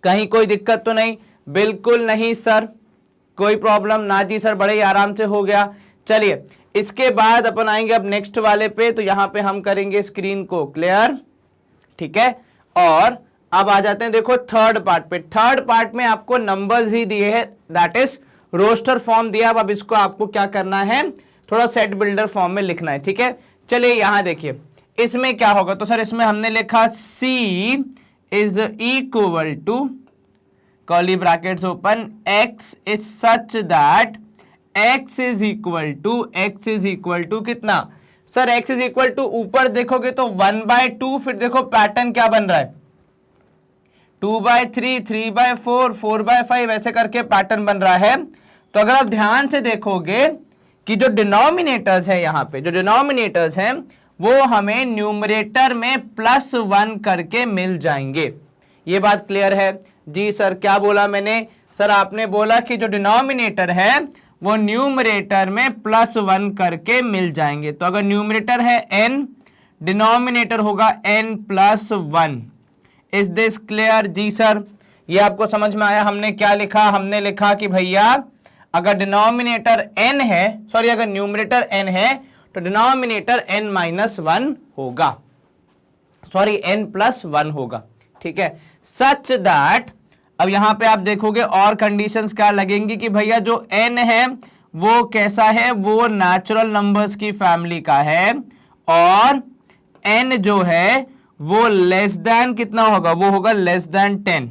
कहीं कोई दिक्कत तो नहीं? बिल्कुल नहीं सर, कोई प्रॉब्लम ना जी सर, बड़े ही आराम से हो गया। चलिए इसके बाद अपन आएंगे अब नेक्स्ट वाले पे, तो यहां पे हम करेंगे स्क्रीन को क्लियर, ठीक है। और अब आ जाते हैं देखो थर्ड पार्ट पे। थर्ड पार्ट में आपको नंबर्स ही दिए हैं, दैट इज रोस्टर फॉर्म दिया। अब इसको आपको क्या करना है, थोड़ा सेट बिल्डर फॉर्म में लिखना है, ठीक है। चलिए यहां देखिए इसमें क्या होगा, तो सर इसमें हमने लिखा C is equal to curly brackets open x is such that x is equal to कितना sir, x is equal to ऊपर देखोगे तो 1/2, फिर देखो पैटर्न क्या बन रहा है 2/3, 3/4, 4/5 ऐसे करके पैटर्न बन रहा है। तो अगर आप ध्यान से देखोगे कि जो डिनोमिनेटर्स है यहाँ पे, जो डिनोमिनेटर्स हैं वो हमें न्यूमरेटर में +1 करके मिल जाएंगे। ये बात क्लियर है जी सर? क्या बोला मैंने सर? आपने बोला कि जो डिनोमिनेटर है वो न्यूमरेटर में +1 करके मिल जाएंगे। तो अगर न्यूमरेटर है n, डिनोमिनेटर होगा n+1। Is this clear? जी सर, ये आपको समझ में आया? हमने क्या लिखा, हमने लिखा कि भैया अगर डिनोमिनेटर n है, सॉरी अगर न्यूमरेटर n है तो डिनोमिनेटर n-1 होगा, सॉरी n+1 होगा, ठीक है। सच दैट, अब यहां पे आप देखोगे और कंडीशंस क्या लगेंगी कि भैया जो n है वो कैसा है, वो नेचुरल नंबर्स की फैमिली का है, और n जो है वो लेस देन कितना होगा, वो होगा लेस देन 10।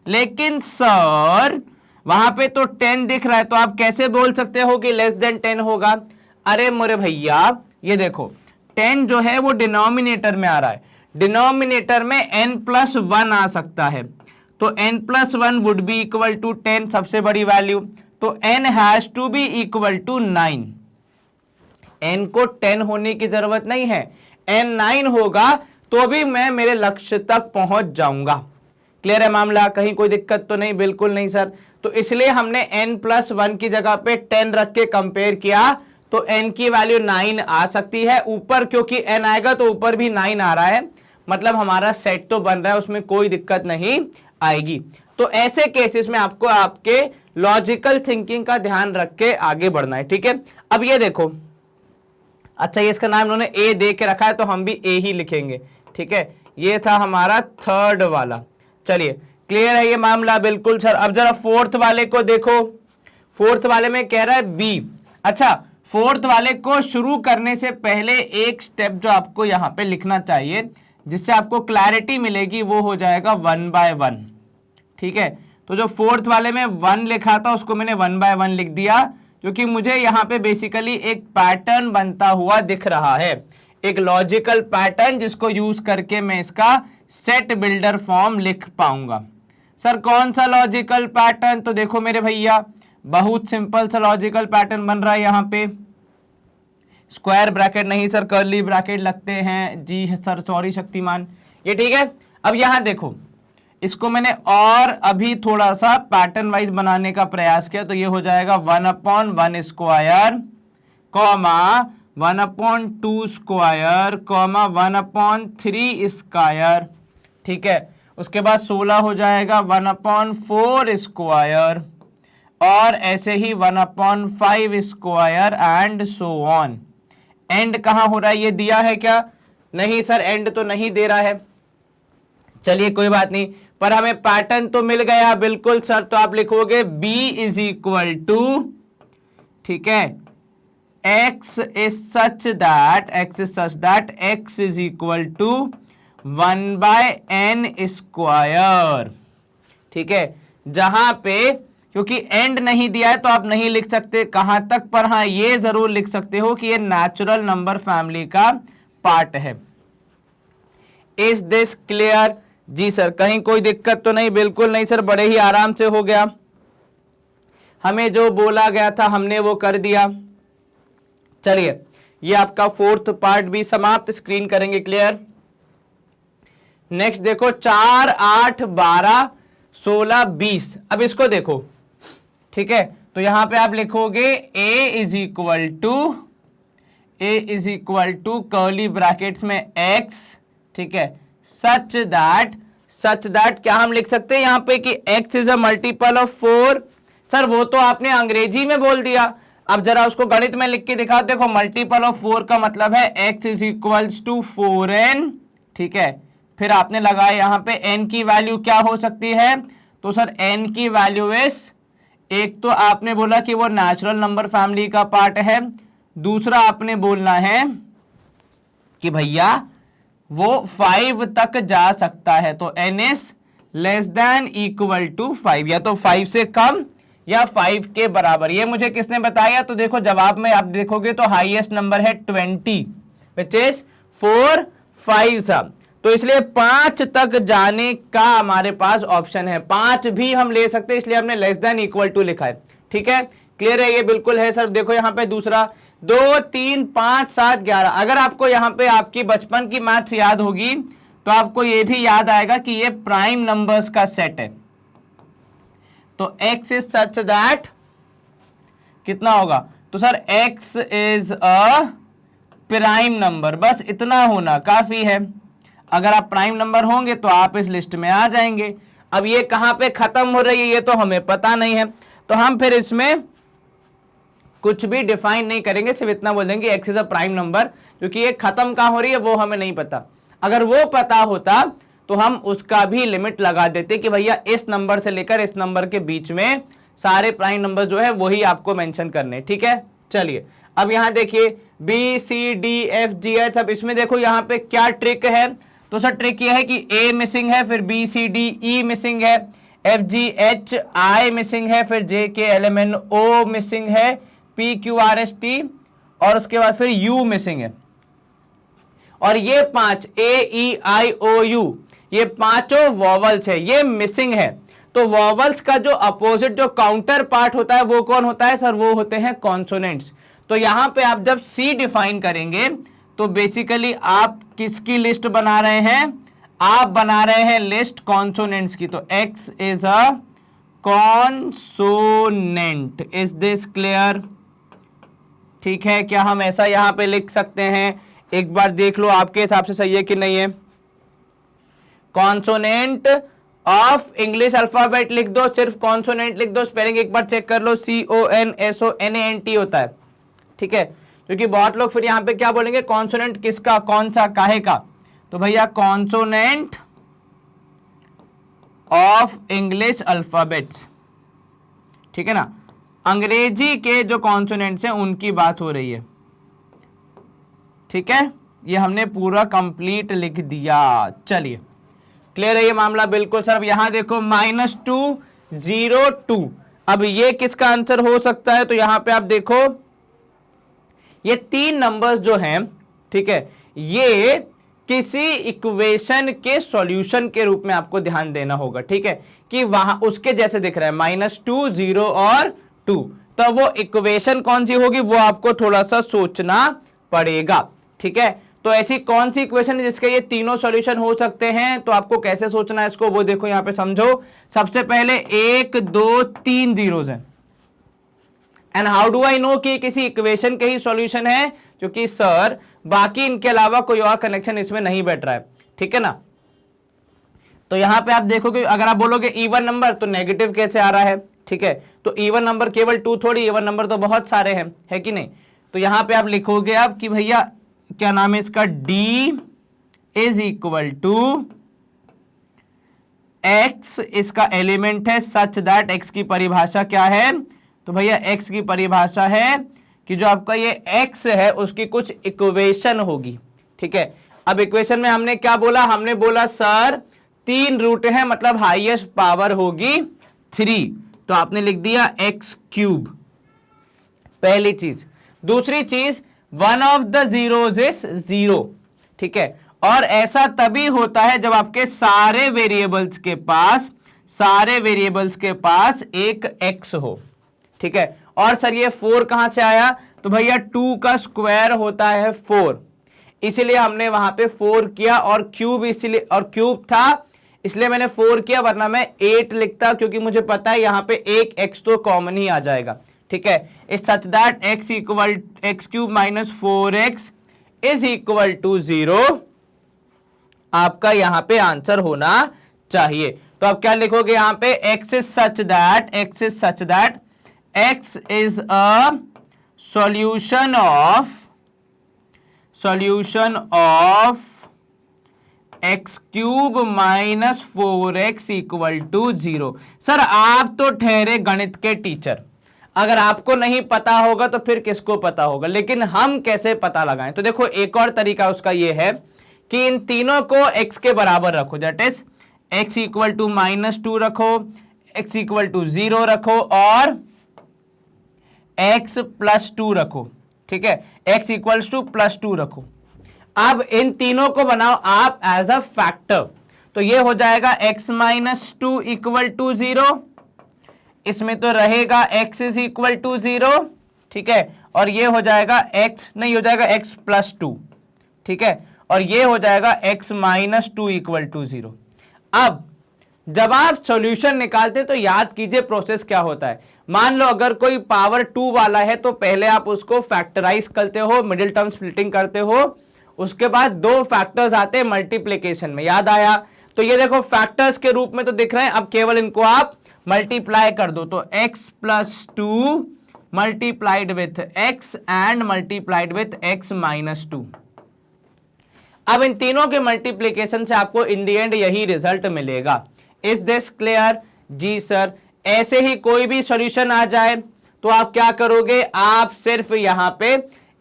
लेकिन सर वहां पे तो 10 दिख रहा है, तो आप कैसे बोल सकते हो कि लेस देन 10 होगा? अरे मोरे भैया ये देखो 10 जो है वो डिनोमिनेटर में आ रहा है, डिनोमिनेटर में n+1 आ सकता है, तो n+1 would be equal to 10, सबसे बड़ी वैल्यू, तो n has to be equal to 9। n को 10 होने की जरूरत नहीं है, n 9 होगा तो भी मैं मेरे लक्ष्य तक पहुंच जाऊंगा। क्लियर है मामला? कहीं कोई दिक्कत तो नहीं? बिल्कुल नहीं सर। तो इसलिए हमने n+1 की जगह पे 10 रख के कंपेयर किया, तो n की वैल्यू 9 आ सकती है ऊपर, क्योंकि n आएगा तो ऊपर भी 9 आ रहा है, मतलब हमारा सेट तो बन रहा है, उसमें कोई दिक्कत नहीं आएगी। तो ऐसे केसेस में आपको आपके लॉजिकल थिंकिंग का ध्यान रख के आगे बढ़ना है, ठीक है। अब ये देखो, अच्छा ये इसका नाम उन्होंने ए दे के रखा है तो हम भी ए ही लिखेंगे, ठीक है। ये था हमारा थर्ड वाला। चलिए क्लियर है ये मामला? बिल्कुल सर। अब जरा फोर्थ वाले को देखो, फोर्थ वाले में कह रहा है बी। अच्छा, फोर्थ वाले को शुरू करने से पहले एक स्टेप जो आपको यहां पे लिखना चाहिए जिससे आपको क्लैरिटी मिलेगी, वो हो जाएगा 1/1, ठीक है। तो जो फोर्थ वाले में 1 लिखा था उसको मैंने 1/1 लिख दिया, क्योंकि मुझे यहाँ पे बेसिकली एक पैटर्न बनता हुआ दिख रहा है, एक लॉजिकल पैटर्न जिसको यूज करके मैं इसका सेट बिल्डर फॉर्म लिख पाऊंगा। सर कौन सा लॉजिकल पैटर्न? तो देखो मेरे भैया बहुत सिंपल सा लॉजिकल पैटर्न बन रहा है। यहाँ पे स्क्वायर ब्रैकेट नहीं सर, कर्ली ब्रैकेट लगते हैं जी सर, सॉरी शक्तिमान, ये ठीक है। अब यहां देखो, इसको मैंने और अभी थोड़ा सा पैटर्न वाइज बनाने का प्रयास किया, तो ये हो जाएगा 1/1 square, comma 1/2 square, comma 1/3 square, ठीक है। उसके बाद 16 हो जाएगा 1/4 स्क्वायर, और ऐसे ही 1/5 square and so on. And कहां हो रहा है, ये दिया है क्या? नहीं सर, एंड तो नहीं दे रहा है। चलिए कोई बात नहीं, पर हमें पैटर्न तो मिल गया। बिल्कुल सर, तो आप लिखोगे b इज इक्वल टू, ठीक है, x is such that x is equal to 1/n square. ठीक है, जहां पे क्योंकि एंड नहीं दिया है तो आप नहीं लिख सकते कहां तक, पर हाँ ये जरूर लिख सकते हो कि ये नेचुरल नंबर फैमिली का पार्ट है। Is this clear? जी सर, कहीं कोई दिक्कत तो नहीं? बिल्कुल नहीं सर, बड़े ही आराम से हो गया। हमें जो बोला गया था हमने वो कर दिया। चलिए, ये आपका फोर्थ पार्ट भी समाप्त, स्क्रीन करेंगे क्लियर। नेक्स्ट देखो 4, 8, 12, 16, 20। अब इसको देखो, ठीक है, तो यहां पे आप लिखोगे a is equal to curly brackets में x, ठीक है, सच दैट क्या हम लिख सकते हैं यहां पे कि x is a multiple of 4। Sir वो तो आपने अंग्रेजी में बोल दिया, अब जरा उसको गणित में लिख के दिखाओ। देखो मल्टीपल ऑफ 4 का मतलब है x is equals to 4n, ठीक है, फिर आपने लगाया यहां पे n की वैल्यू क्या हो सकती है, तो सर n की वैल्यू इज, एक तो आपने बोला कि वो नेचुरल नंबर फैमिली का पार्ट है, दूसरा आपने बोलना है कि भैया वो 5 तक जा सकता है, तो n is less than equal to 5, या तो 5 से कम या 5 के बराबर। ये मुझे किसने बताया? तो देखो जवाब में आप देखोगे तो हाईएस्ट नंबर है 20, विच इज 4 5 सा, तो इसलिए 5 तक जाने का हमारे पास ऑप्शन है। 5 भी हम ले सकते हैं, इसलिए हमने लेस देन इक्वल टू लिखा है। ठीक है, क्लियर है? ये बिल्कुल है सर। देखो यहाँ पे दूसरा 2 3 5 7 11, अगर आपको यहाँ पे आपकी बचपन की मैथ्स याद होगी तो आपको ये भी याद आएगा कि ये प्राइम नंबर्स का सेट है। तो x इज सच दैट कितना होगा, तो sir x is a prime number, बस इतना होना काफी है। अगर आप प्राइम नंबर होंगे तो आप इस लिस्ट में आ जाएंगे। अब ये कहां पे खत्म हो रही है ये तो हमें पता नहीं है, तो हम फिर इसमें कुछ भी डिफाइन नहीं करेंगे, सिर्फ इतना बोल देंगे x is a prime number, क्योंकि ये खत्म कहां हो रही है वो हमें नहीं पता। अगर वो पता होता तो हम उसका भी लिमिट लगा देते कि भैया इस नंबर से लेकर इस नंबर के बीच में सारे प्राइम नंबर जो है वही आपको मेंशन करने। ठीक है, चलिए अब यहां देखिए B C D F G H. अब इसमें देखो यहाँ पे क्या ट्रिक है, तो सर ट्रिक ये है कि ए मिसिंग है, फिर B C D E missing है, F G H I missing है, फिर J K L M N O missing है, P Q R S T, और उसके बाद फिर यू मिसिंग है। और ये 5 ए ई आई ओ यू, ये पांचों वॉवल्स है, ये मिसिंग है। तो वॉवल्स का जो अपोजिट जो काउंटर पार्ट होता है वो कौन होता है सर, वो होते हैं कॉन्सोनेंट्स। तो यहां पे आप जब सी डिफाइन करेंगे तो बेसिकली आप किसकी लिस्ट बना रहे हैं, आप बना रहे हैं लिस्ट कॉन्सोनेंट्स की। तो x is a consonant. Is this clear? ठीक है, क्या हम ऐसा यहां पे लिख सकते हैं? एक बार देख लो आपके हिसाब से सही है कि नहीं है। कॉन्सोनेंट ऑफ इंग्लिश अल्फाबेट लिख दो, सिर्फ कॉन्सोनेंट लिख दो, स्पेलिंग एक बार चेक कर लो, CONSONANT होता है। ठीक है, क्योंकि बहुत लोग फिर यहां पे क्या बोलेंगे कॉन्सोनेंट किसका, कौन सा, काहे का, तो भैया कॉन्सोनेंट ऑफ इंग्लिश अल्फाबेट्स। ठीक है ना, अंग्रेजी के जो कॉन्सोनेंट्स हैं उनकी बात हो रही है। ठीक है, ये हमने पूरा कंप्लीट लिख दिया। चलिए क्लियर है ये मामला? बिल्कुल सर। अब यहां देखो -2 0 2, अब ये किसका आंसर हो सकता है, तो यहां पे आप देखो ये 3 नंबर्स जो हैं, ठीक है, ये किसी इक्वेशन के सॉल्यूशन के रूप में आपको ध्यान देना होगा। ठीक है, कि वहां उसके जैसे दिख रहा है -2 0 और 2, तो वो इक्वेशन कौन सी होगी वो आपको थोड़ा सा सोचना पड़ेगा। ठीक है, तो ऐसी कौन सी इक्वेशन है जिसके ये तीनों सॉल्यूशन हो सकते हैं, तो आपको कैसे सोचना है इसको वो देखो यहां पे समझो। सबसे पहले 1 2 3 जीरोस हैं, and how do I know कि किसी इक्वेशन के ही सॉल्यूशन है, क्योंकि सर बाकी इनके अलावा कोई और कनेक्शन इसमें नहीं बैठ रहा है। ठीक है ना, तो यहां पे आप देखोगे अगर आप बोलोगे इवन नंबर तो नेगेटिव कैसे आ रहा है। ठीक है, तो इवन नंबर केवल 2 थोड़ी, इवन नंबर तो बहुत सारे हैं, है कि नहीं। तो यहां पे आप लिखोगे आप कि भैया क्या नाम है इसका, d is equal to x, इसका एलिमेंट है सच दैट, x की परिभाषा क्या है, तो भैया x की परिभाषा है कि जो आपका ये x है उसकी कुछ इक्वेशन होगी, ठीक है। अब इक्वेशन में हमने क्या बोला, हमने बोला सर 3 रूट है मतलब हाईएस्ट पावर होगी 3, तो आपने लिख दिया x क्यूब, पहली चीज। दूसरी चीज one of the zeros is 0, ठीक है, और ऐसा तभी होता है जब आपके सारे वेरिएबल्स के पास एक x हो, ठीक है। और सर ये 4 कहां से आया, तो भैया 2 का स्क्वायर होता है 4, इसीलिए हमने वहां पे 4 किया, और क्यूब इसलिए, और क्यूब था इसलिए मैंने 4 किया, वरना मैं 8 लिखता, क्योंकि मुझे पता है यहां पे एक x तो कॉमन ही आ जाएगा, ठीक है। Is such that x cube minus 4x is equal to 0, आपका यहां पे आंसर होना चाहिए। तो आप क्या लिखोगे यहां पे, x is such that x is a solution of x cube minus 4x equal to 0। Sir आप तो ठहरे गणित के टीचर, अगर आपको नहीं पता होगा तो फिर किसको पता होगा, लेकिन हम कैसे पता लगाएं। तो देखो एक और तरीका उसका ये है कि इन तीनों को x के बराबर रखो, that is x equal to -2 रखो, x इक्वल टू 0 रखो, और x प्लस 2 रखो, ठीक है, x इक्वल्स टू +2 रखो। अब इन तीनों को बनाओ आप एज अ फैक्टर, तो ये हो जाएगा x माइनस 2 इक्वल टू 0, इसमें तो रहेगा x इज इक्वल टू 0, ठीक है, और ये हो जाएगा x नहीं, हो जाएगा x प्लस 2, ठीक है, और ये हो जाएगा x माइनस 2 इक्वल टू 0। अब जब आप सॉल्यूशन निकालते तो याद कीजिए प्रोसेस क्या होता है। मान लो अगर कोई पावर 2 वाला है तो पहले आप उसको फैक्टराइज करते हो, मिडिल टर्म स्प्लिटिंग करते हो, उसके बाद 2 फैक्टर्स आते हैं मल्टीप्लिकेशन में, याद आया। तो ये देखो फैक्टर्स के रूप में तो दिख रहे हैं, अब केवल इनको आप मल्टीप्लाई कर दो, तो x plus 2 multiplied with x and multiplied with x minus 2। अब इन तीनों के मल्टीप्लिकेशन से आपको इन दी एंड यही रिजल्ट मिलेगा। Is this clear? जी सर। ऐसे ही कोई भी सॉल्यूशन आ जाए तो आप क्या करोगे, आप सिर्फ यहां पे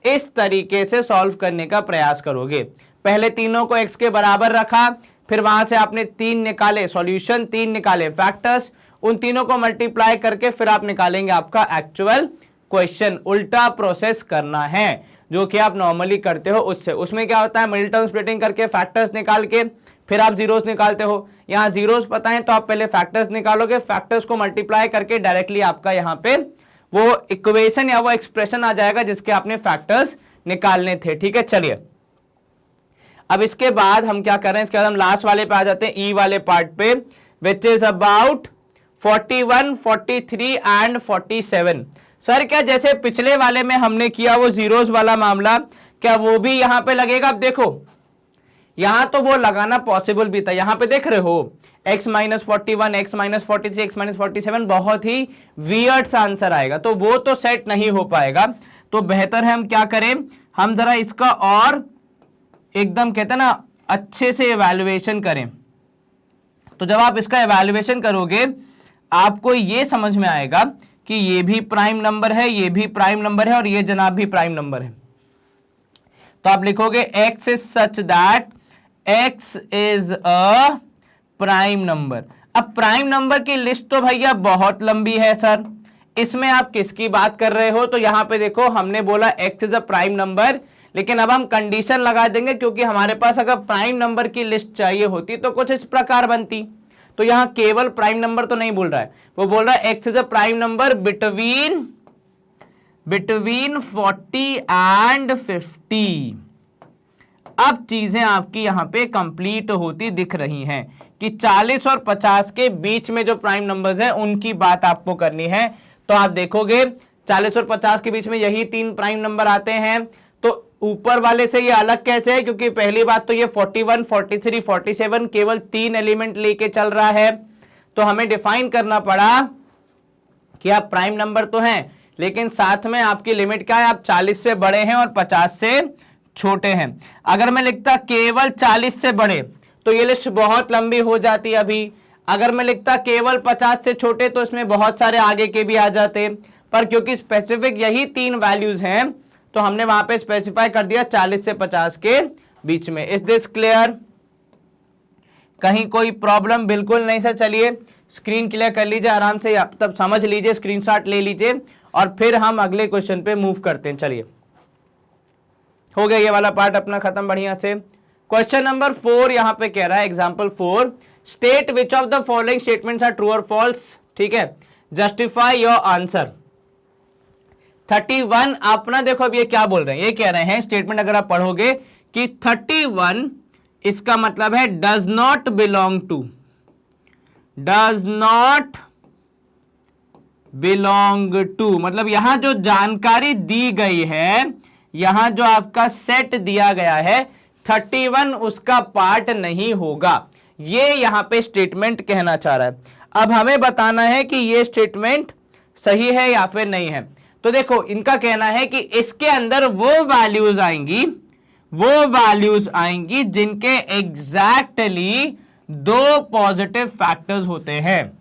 इस तरीके से सॉल्व करने का प्रयास करोगे। पहले तीनों को x के बराबर रखा, फिर वहां से आपने 3 निकाले सॉल्यूशन, 3 निकाले फैक्टर्स, उन तीनों को मल्टीप्लाई करके फिर आप निकालेंगे आपका एक्चुअल क्वेश्चन। उल्टा प्रोसेस करना है जो कि आप नॉर्मली करते हो उससे। उसमें क्या होता है, मिडिल टर्म स्प्लिटिंग करके फैक्टर्स निकाल के फिर आप जीरोस निकालते हो। यहाँ जीरोस पता है तो आप पहले फैक्टर्स निकालोगे, फैक्टर्स को मल्टीप्लाई करके डायरेक्टली आपका यहाँ पे वो इक्वेशन या वो एक्सप्रेशन आ जाएगा जिसके आपने फैक्टर्स निकालने थे। ठीक है, चलिए अब इसके बाद हम क्या कर रहे हैं, इसके बाद हम लास्ट वाले पे आ जाते हैं, ई वाले पार्ट पे, which is about 41, 43 and 47। Sir क्या जैसे पिछले वाले में हमने किया वो जीरोस वाला मामला, क्या वो भी यहां पे लगेगा? अब देखो यहां तो वो लगाना पॉसिबल भी था, यहां पे देख रहे हो x minus 41, x minus 43, x minus 47, बहुत ही वियर्ड सा आंसर आएगा, तो वो तो सेट नहीं हो पाएगा। तो बेहतर है हम क्या करें, हम जरा इसका और एकदम कहते हैं ना अच्छे से इवैल्यूएशन करें। तो जब आप इसका इवैल्यूएशन करोगे आपको ये समझ में आएगा कि ये भी प्राइम नंबर है, ये भी प्राइम नंबर है, और ये जनाब भी प्राइम नंबर है। तो आप लिखोगे x is such that x is a prime number. अब प्राइम नंबर की लिस्ट तो भैया बहुत लंबी है सर, इसमें आप किसकी बात कर रहे हो? तो यहां पे देखो हमने बोला x is a prime number, लेकिन अब हम कंडीशन लगा देंगे क्योंकि हमारे पास अगर प्राइम नंबर की लिस्ट चाहिए होती तो कुछ इस प्रकार बनती। तो यहां केवल प्राइम नंबर तो नहीं बोल रहा है, वो बोल रहा है x is a prime number between 40 and 50। अब चीजें आपकी यहां पे कंप्लीट होती दिख रही हैं कि 40 और 50 के बीच में जो प्राइम नंबर्स हैं उनकी बात आपको करनी है। तो आप देखोगे 40 और 50 के बीच में यही 3 प्राइम नंबर आते हैं। तो ऊपर वाले से ये अलग कैसे है, क्योंकि पहली बात तो ये 41, 43, 47 केवल 3 एलिमेंट लेके चल रहा है। तो हमें डिफाइन करना पड़ा कि आप प्राइम नंबर तो हैं, लेकिन साथ में आपकी लिमिट क्या है, आप 40 से बड़े हैं और 50 से छोटे हैं। अगर मैं लिखता केवल 40 से बड़े तो ये लिस्ट बहुत लंबी हो जाती है अभी। अगर मैं लिखता केवल 50 से छोटे तो इसमें बहुत सारे आगे के भी आ जाते। पर क्योंकि स्पेसिफिक यही 3 वैल्यूज हैं तो हमने वहां पे स्पेसिफाई कर दिया 40 से 50 के बीच में। Is this clear? कहीं कोई प्रॉब्लम? बिल्कुल नहीं सर। चलिए स्क्रीन क्लियर कर लीजिए आराम से, तब समझ लीजिए, स्क्रीनशॉट ले लीजिए और फिर हम अगले क्वेश्चन पे मूव करते हैं। चलिए हो गया ये वाला पार्ट अपना खत्म बढ़िया से। क्वेश्चन नंबर 4 यहां पे कह रहा है, example 4, state which of the following statements are true और फॉल्स। ठीक है, जस्टिफाई योर आंसर। 31 अपना देखो अब ये क्या बोल रहे हैं, ये कह रहे हैं स्टेटमेंट अगर आप पढ़ोगे कि 31 इसका मतलब है does not belong to, does not belong to, मतलब यहां जो जानकारी दी गई है, यहां जो आपका सेट दिया गया है 31 उसका पार्ट नहीं होगा, ये यहां पे स्टेटमेंट कहना चाह रहा है। अब हमें बताना है कि ये स्टेटमेंट सही है या फिर नहीं है। तो देखो इनका कहना है कि इसके अंदर वो वैल्यूज आएंगी जिनके एग्जैक्टली 2 पॉजिटिव फैक्टर्स होते हैं।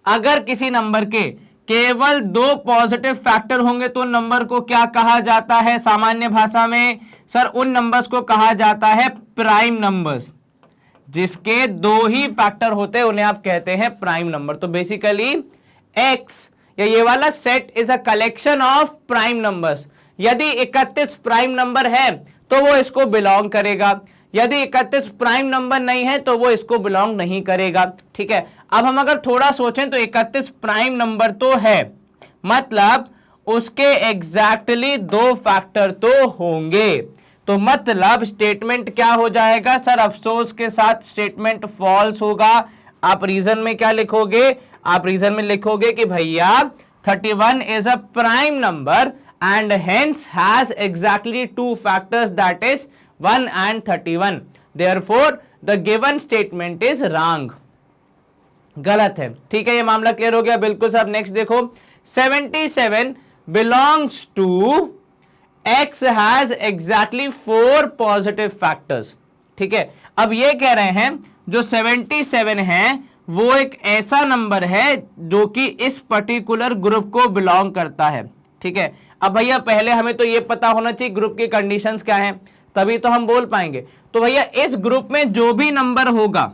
अगर किसी नंबर के केवल 2 पॉजिटिव फैक्टर होंगे तो नंबर को क्या कहा जाता है सामान्य भाषा में? सर उन नंबर्स को कहा जाता है प्राइम नंबर्स। जिसके 2 ही फैक्टर होते हैं उन्हें आप कहते हैं प्राइम नंबर। तो बेसिकली एक्स या ये वाला set is a collection of prime numbers. यदि 31 प्राइम नंबर है तो वो इसको बिलोंग करेगा, यदि 31 प्राइम नंबर नहीं है तो वो इसको बिलोंग नहीं करेगा। ठीक है, अब हम अगर थोड़ा सोचें तो 31 प्राइम नंबर तो है, मतलब उसके एग्जैक्टली 2 फैक्टर तो होंगे। तो मतलब स्टेटमेंट क्या हो जाएगा सर? अफसोस के साथ स्टेटमेंट फॉल्स होगा। आप रीजन में क्या लिखोगे? आप रीजन में लिखोगे कि भैया 31 is a prime number and hence has exactly 2 factors, that is 1 and 31. Therefore the given statement is wrong. गलत है। ठीक है, ये मामला क्लियर हो गया बिल्कुल साहब। नेक्स्ट देखो, 77 belongs to x has exactly 4 positive factors। ठीक है, अब ये कह रहे हैं जो 77 है वो एक ऐसा नंबर है जो कि इस पर्टिकुलर ग्रुप को बिलोंग करता है। ठीक है, अब भैया पहले हमें तो ये पता होना चाहिए ग्रुप की कंडीशंस क्या हैं, तभी तो हम बोल पाएंगे। तो भैया इस ग्रुप में जो भी नंबर होगा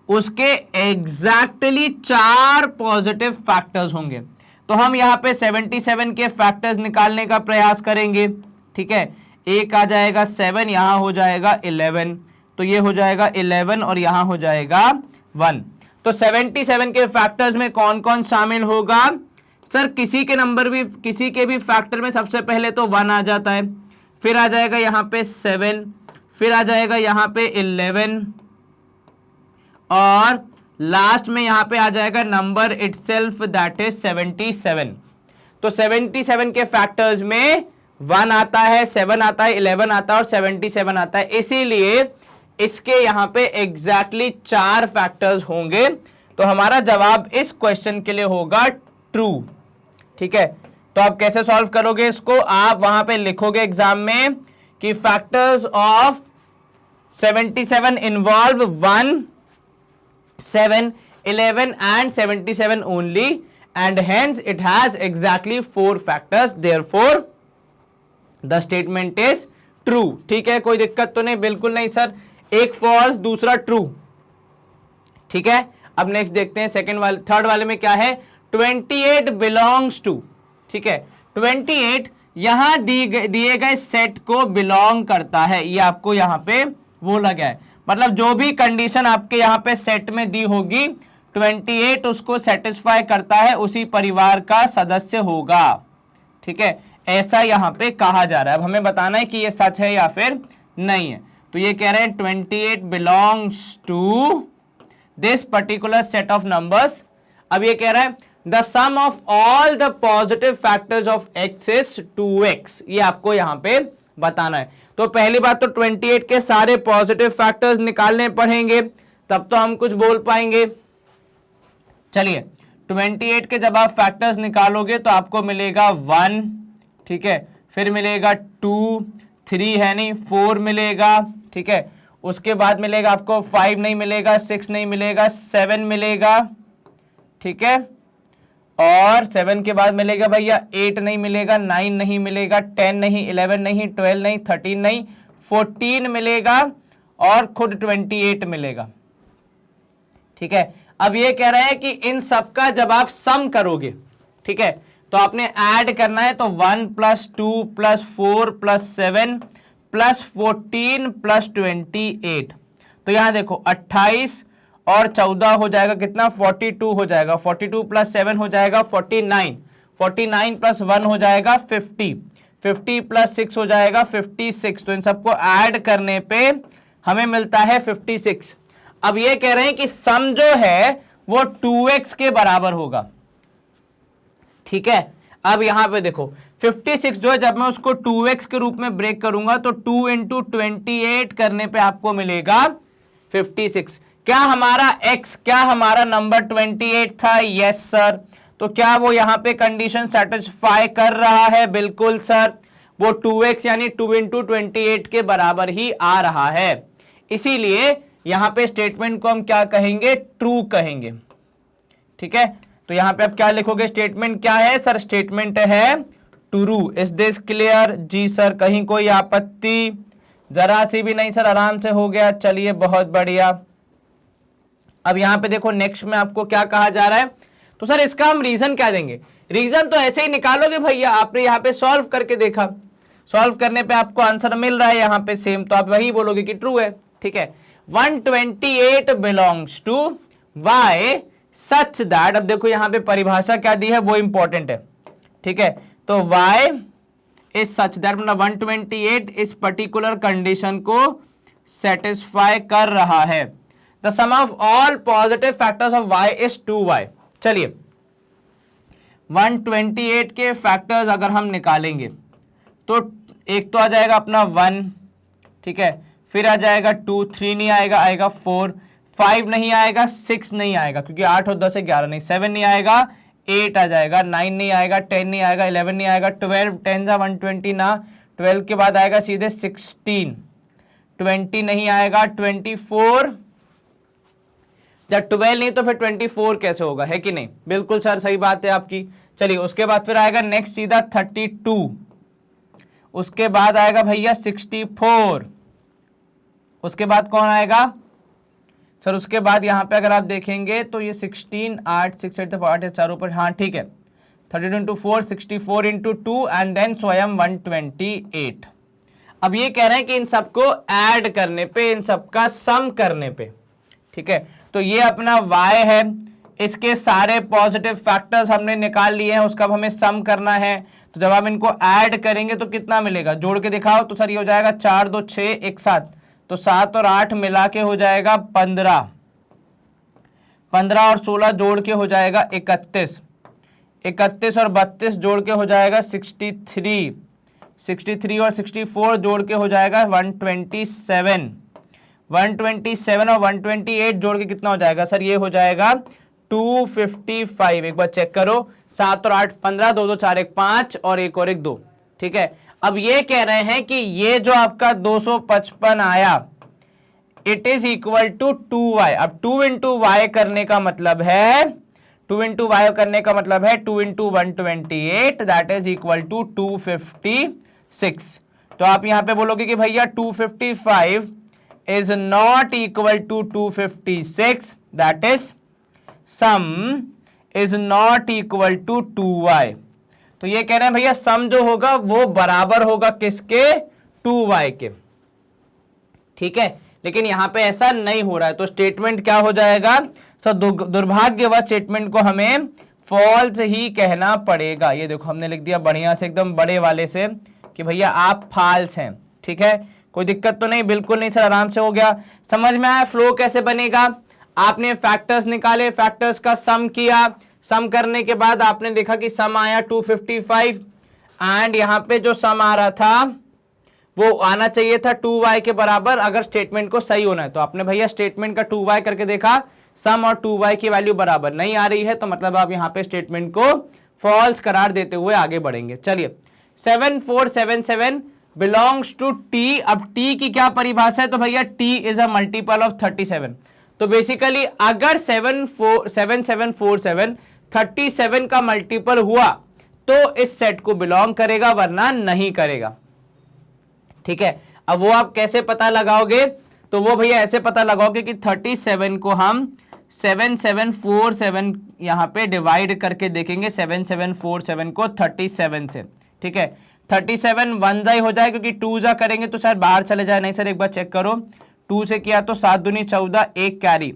उसके एग्जैक्टली 4 पॉजिटिव फैक्टर्स होंगे। तो हम यहां पे 77 के फैक्टर्स निकालने का प्रयास करेंगे। ठीक है, एक आ जाएगा 7, यहां हो जाएगा 11, तो ये हो जाएगा 11 और यहां हो जाएगा 1। तो 77 के फैक्टर्स में कौन कौन शामिल होगा? सर किसी के भी फैक्टर में सबसे पहले तो 1 आ जाता है, फिर आ जाएगा यहां पे 7, फिर आ जाएगा यहां पे 11 और लास्ट में यहां पे आ जाएगा नंबर इटसेल्फ दैट इज 77। तो 77 के फैक्टर्स में 1 आता है, 7 आता है, 11 आता है और 77 आता है। इसीलिए इसके यहां पे एग्जैक्टली 4 फैक्टर्स होंगे। तो हमारा जवाब इस क्वेश्चन के लिए होगा ट्रू। ठीक है, तो आप कैसे सॉल्व करोगे इसको? आप वहां पे लिखोगे एग्जाम में कि factors of 77 involve 1, 7, 11 and 77 only and hence it has exactly 4 factors, therefore the statement is true। ठीक है, कोई दिक्कत तो नहीं? बिल्कुल नहीं सर, एक फॉल्स दूसरा ट्रू। ठीक है, अब नेक्स्ट देखते हैं थर्ड वाले में क्या है? 28 बिलोंग्स टू। ठीक है, 28 यहां दिए गए सेट को बिलोंग करता है, ये आपको यहां पे बोला गया है। मतलब जो भी कंडीशन आपके यहां पे सेट में दी होगी 28 उसको सेटिस्फाई करता है, उसी परिवार का सदस्य होगा। ठीक है, ऐसा यहां पे कहा जा रहा है। अब हमें बताना है कि ये सच है या फिर नहीं है। तो ये कह रहे हैं 28 belongs to this particular set of numbers. अब ये कह रहा है the sum of all the positive factors of x is 2x, ये आपको यहां पे बताना है। तो पहली बात तो 28 के सारे पॉजिटिव फैक्टर्स निकालने पड़ेंगे, तब तो हम कुछ बोल पाएंगे। चलिए 28 के जब आप फैक्टर्स निकालोगे तो आपको मिलेगा 1, ठीक है, फिर मिलेगा 2, 3 है नहीं, 4 मिलेगा। ठीक है, उसके बाद मिलेगा आपको 5 नहीं मिलेगा, 6 नहीं मिलेगा, 7 मिलेगा। ठीक है, और 7 के बाद मिलेगा भैया 8 नहीं मिलेगा, 9 नहीं मिलेगा, 10 नहीं, 11 नहीं, 12 नहीं, 13 नहीं, 14 मिलेगा और खुद 28 मिलेगा। ठीक है, अब ये कह रहे हैं कि इन सबका जब आप सम करोगे, ठीक है, तो आपने ऐड करना है, तो 1 + 2 + 4 + 7 + 14 + 28, तो यहां देखो 28 और 14 हो जाएगा कितना, 42 हो जाएगा, 42 + 7 हो जाएगा 49, 49 + 1 हो जाएगा 50, 50 + 6 हो जाएगा 56, तो इन सबको ऐड करने पे हमें मिलता है 56। अब ये कह रहे हैं कि सम जो है वो 2x के बराबर होगा। ठीक है, अब यहां पे देखो 56 जो है, जब मैं उसको 2x के रूप में ब्रेक करूंगा तो 2 × 28 करने पे आपको मिलेगा 56। क्या हमारा x, क्या हमारा नंबर 28 था? Yes sir. तो क्या वो यहां पे कंडीशन सेटिस्फाई कर रहा है? बिल्कुल सर, वो 2x यानी 2 × 28 के बराबर ही आ रहा है, इसीलिए यहां पे स्टेटमेंट को हम क्या कहेंगे? ट्रू कहेंगे। ठीक है, तो यहां पे आप क्या लिखोगे? स्टेटमेंट क्या है सर? स्टेटमेंट है ट्रू। Is this clear? जी सर, कहीं कोई आपत्ति? जरा सी भी नहीं सर, आराम से हो गया। चलिए बहुत बढ़िया। अब यहां पे देखो नेक्स्ट में आपको क्या कहा जा रहा है, तो सर इसका हम रीजन क्या देंगे? रीजन तो ऐसे ही निकालोगे भैया, आपने यहां पे सॉल्व करके देखा, सॉल्व करने पे आपको आंसर मिल रहा है यहां पे सेम, तो आप वही बोलोगे कि ट्रू है। ठीक है, 128 belongs to y such that, अब देखो यहां पे परिभाषा क्या दी है वो इंपॉर्टेंट है। ठीक है, तो y इज सच दैट, मतलब 128 इस पर्टिकुलर कंडीशन को सेटिस्फाई कर रहा है। The sum of all positive factors of y is 2y। चलिए 128 के फैक्टर्स अगर हम निकालेंगे तो एक तो आ जाएगा अपना 1, ठीक है, फिर आ जाएगा 2, 3 नहीं आएगा, आएगा 4, 5 नहीं आएगा, 6 नहीं आएगा क्योंकि 8 और 10 है 11 नहीं, 7 नहीं आएगा, 8 आ जाएगा, 9 नहीं आएगा, 10 नहीं आएगा, 11 नहीं आएगा, 12, 10 जा 120 ना, 12 के बाद आएगा सीधे 16, 20 नहीं आएगा, 24, जब 12 नहीं तो फिर 24 कैसे होगा, है कि नहीं? बिल्कुल सर सही बात है आपकी। चलिए उसके बाद फिर आएगा नेक्स्ट सीधा 32, उसके बाद आएगा भैया 64, उसके बाद कौन आएगा सर? उसके बाद यहां पे अगर आप देखेंगे तो ये 16, 8, 6, 8, 8 चारों पर, हाँ ठीक है, 32 × 4, 64 × 2 एंड देन स्वयं 128। अब ये कह रहे हैं कि इन सबको ऐड करने पे, इन सबका सम करने पे, ठीक है, तो ये अपना y है, इसके सारे पॉजिटिव फैक्टर्स हमने निकाल लिए हैं, उसका अब हमें सम करना है। तो जब हम इनको ऐड करेंगे तो कितना मिलेगा? जोड़ के दिखाओ। तो सर ये हो जाएगा 4, 2, 6, एक साथ, तो 7 और 8 मिला के हो जाएगा 15, 15 और 16 जोड़ के हो जाएगा 31, 31 और 32 जोड़ के हो जाएगा 63, 63 और 64 जोड़ के हो जाएगा 127, 127 और 128 जोड़ के कितना हो जाएगा सर? ये हो जाएगा 255। एक बार चेक करो, 7 और 8 15, 2, 2, 4, 1, 5 और 1 और 1, 2। ठीक है, अब ये कह रहे हैं कि ये जो आपका 255 आया it is equal to 2y। अब 2 × y करने का मतलब है, 2 × y करने का मतलब है 2 × 128 दैट इज इक्वल टू 256। तो आप यहां पे बोलोगे कि भैया 255 is not equal to 256, that is sum is not equal to 2y। तो ये कह रहे हैं भैया सम जो होगा वो बराबर होगा किसके? 2y के। ठीक है, लेकिन यहां पे ऐसा नहीं हो रहा है, तो स्टेटमेंट क्या हो जाएगा? सो दुर्भाग्यवश स्टेटमेंट को हमें फॉल्स ही कहना पड़ेगा। ये देखो हमने लिख दिया बढ़िया से एकदम बड़े वाले से कि भैया आप फॉल्स हैं। ठीक है, कोई दिक्कत तो नहीं? बिल्कुल नहीं सर, आराम से हो गया। समझ में आया फ्लो कैसे बनेगा? आपने फैक्टर्स निकाले, फैक्टर्स का सम किया, सम करने के बाद आपने देखा कि सम आया 255 एंड यहां पे जो सम आ रहा था वो आना चाहिए था 2y के बराबर अगर स्टेटमेंट को सही होना है। तो आपने भैया स्टेटमेंट का 2y करके देखा, सम और 2y की वैल्यू बराबर नहीं आ रही है, तो मतलब आप यहां पे स्टेटमेंट को फॉल्स करार देते हुए आगे बढ़ेंगे। चलिए 7477 बिलोंग्स टू t। अब t की क्या परिभाषा है? तो भैया t is a multiple of 37। तो बेसिकली अगर 7747 37 का मल्टीपल हुआ तो इस सेट को बिलोंग करेगा, वरना नहीं करेगा। ठीक है, अब वो आप कैसे पता लगाओगे? तो वो भैया ऐसे पता लगाओगे कि 37 को हम 7747 यहां पे डिवाइड करके देखेंगे, 7747 को 37 से। ठीक है, 37 वन जा हो जाए, क्योंकि 2 जा करेंगे तो शायद बाहर चले जाए। नहीं सर, एक बार चेक करो, 2 से किया तो 7 दूनी 14, एक कैरी,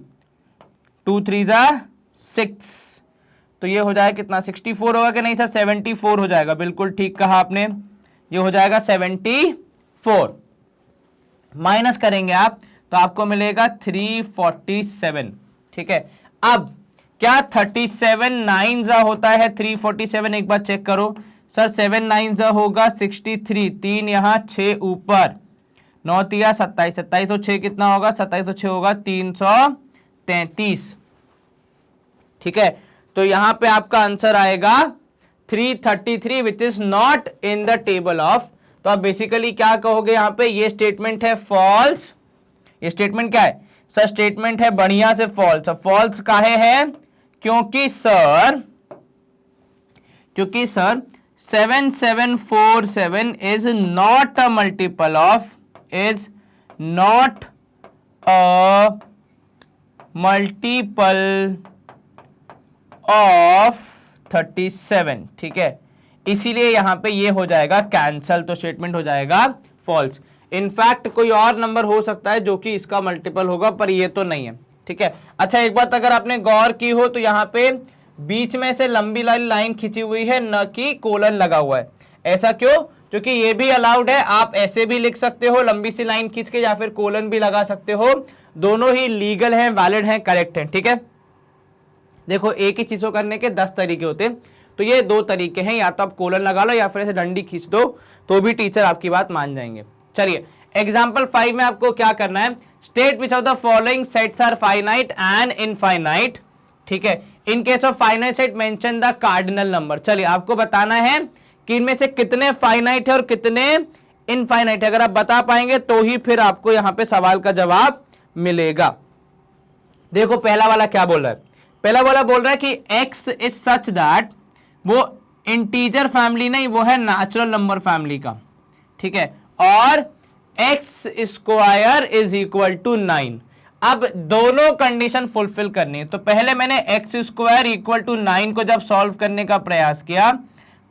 2 3 जा 6, तो ये हो जाएगा कितना, 64 होगा कि नहीं सर? 74 हो जाएगा, बिल्कुल ठीक कहा आपने, ये हो जाएगा 74। माइनस करेंगे आप तो आपको मिलेगा 347। ठीक है, अब क्या 37 9 जा होता है 347? एक बार चेक करो सर, 7 9 जा होगा 63, 3 यहां 6 ऊपर, 9 तिया 27, 27 तो 6 कितना होगा, 27 तो 6 होगा 333। ठीक है, तो यहां पे आपका आंसर आएगा 333 which is not in the table of. तो आप बेसिकली क्या कहोगे यहां पे, ये स्टेटमेंट है फॉल्स। ये स्टेटमेंट क्या है सर? स्टेटमेंट है बढ़िया से फॉल्स। अब फॉल्स काहे है? क्योंकि sir 7747 is not a multiple of, is not a multiple of 37। ठीक है, इसीलिए यहां पे ये हो जाएगा कैंसल, तो स्टेटमेंट हो जाएगा फॉल्स। इनफैक्ट कोई और नंबर हो सकता है जो कि इसका मल्टीपल होगा, पर ये तो नहीं है। ठीक है, अच्छा एक बात अगर आपने गौर की हो तो यहाँ पे बीच में से लंबी लाइन खींची हुई है, न कि कोलन लगा हुआ है। ऐसा क्यों? क्योंकि ये भी अलाउड है, आप ऐसे भी लिख सकते हो लंबी सी लाइन खींच के, या फिर कोलन भी लगा सकते हो, दोनों ही लीगल हैं, वैलिड हैं, करेक्ट हैं। ठीक है, देखो एक ही चीज को करने के 10 तरीके होते हैं, तो ये 2 तरीके हैं, या तो आप कोलन लगा लो या फिर ऐसे डंडी खींच दो, तो भी टीचर आपकी बात मान जाएंगे। चलिए एग्जाम्पल 5 में आपको क्या करना है, state which of the following sets are finite and infinite. ठीक है, in case of finite set mention the cardinal number. चलिए आपको बताना है कि इनमें से कितने फाइनाइट है और कितने इनफाइनाइट है। अगर आप बता पाएंगे तो ही फिर आपको यहां पे सवाल का जवाब मिलेगा। देखो पहला वाला क्या बोल रहा है, पहला वाला बोल रहा है कि x इज सच दैट, वो इंटीजर फैमिली नहीं, वो है नेचुरल नंबर फैमिली का। ठीक है, और x square is equal to 9। अब दोनों कंडीशन फुलफिल करनी है, तो पहले मैंने x स्क्वायर इक्वल टू 9 को जब सॉल्व करने का प्रयास किया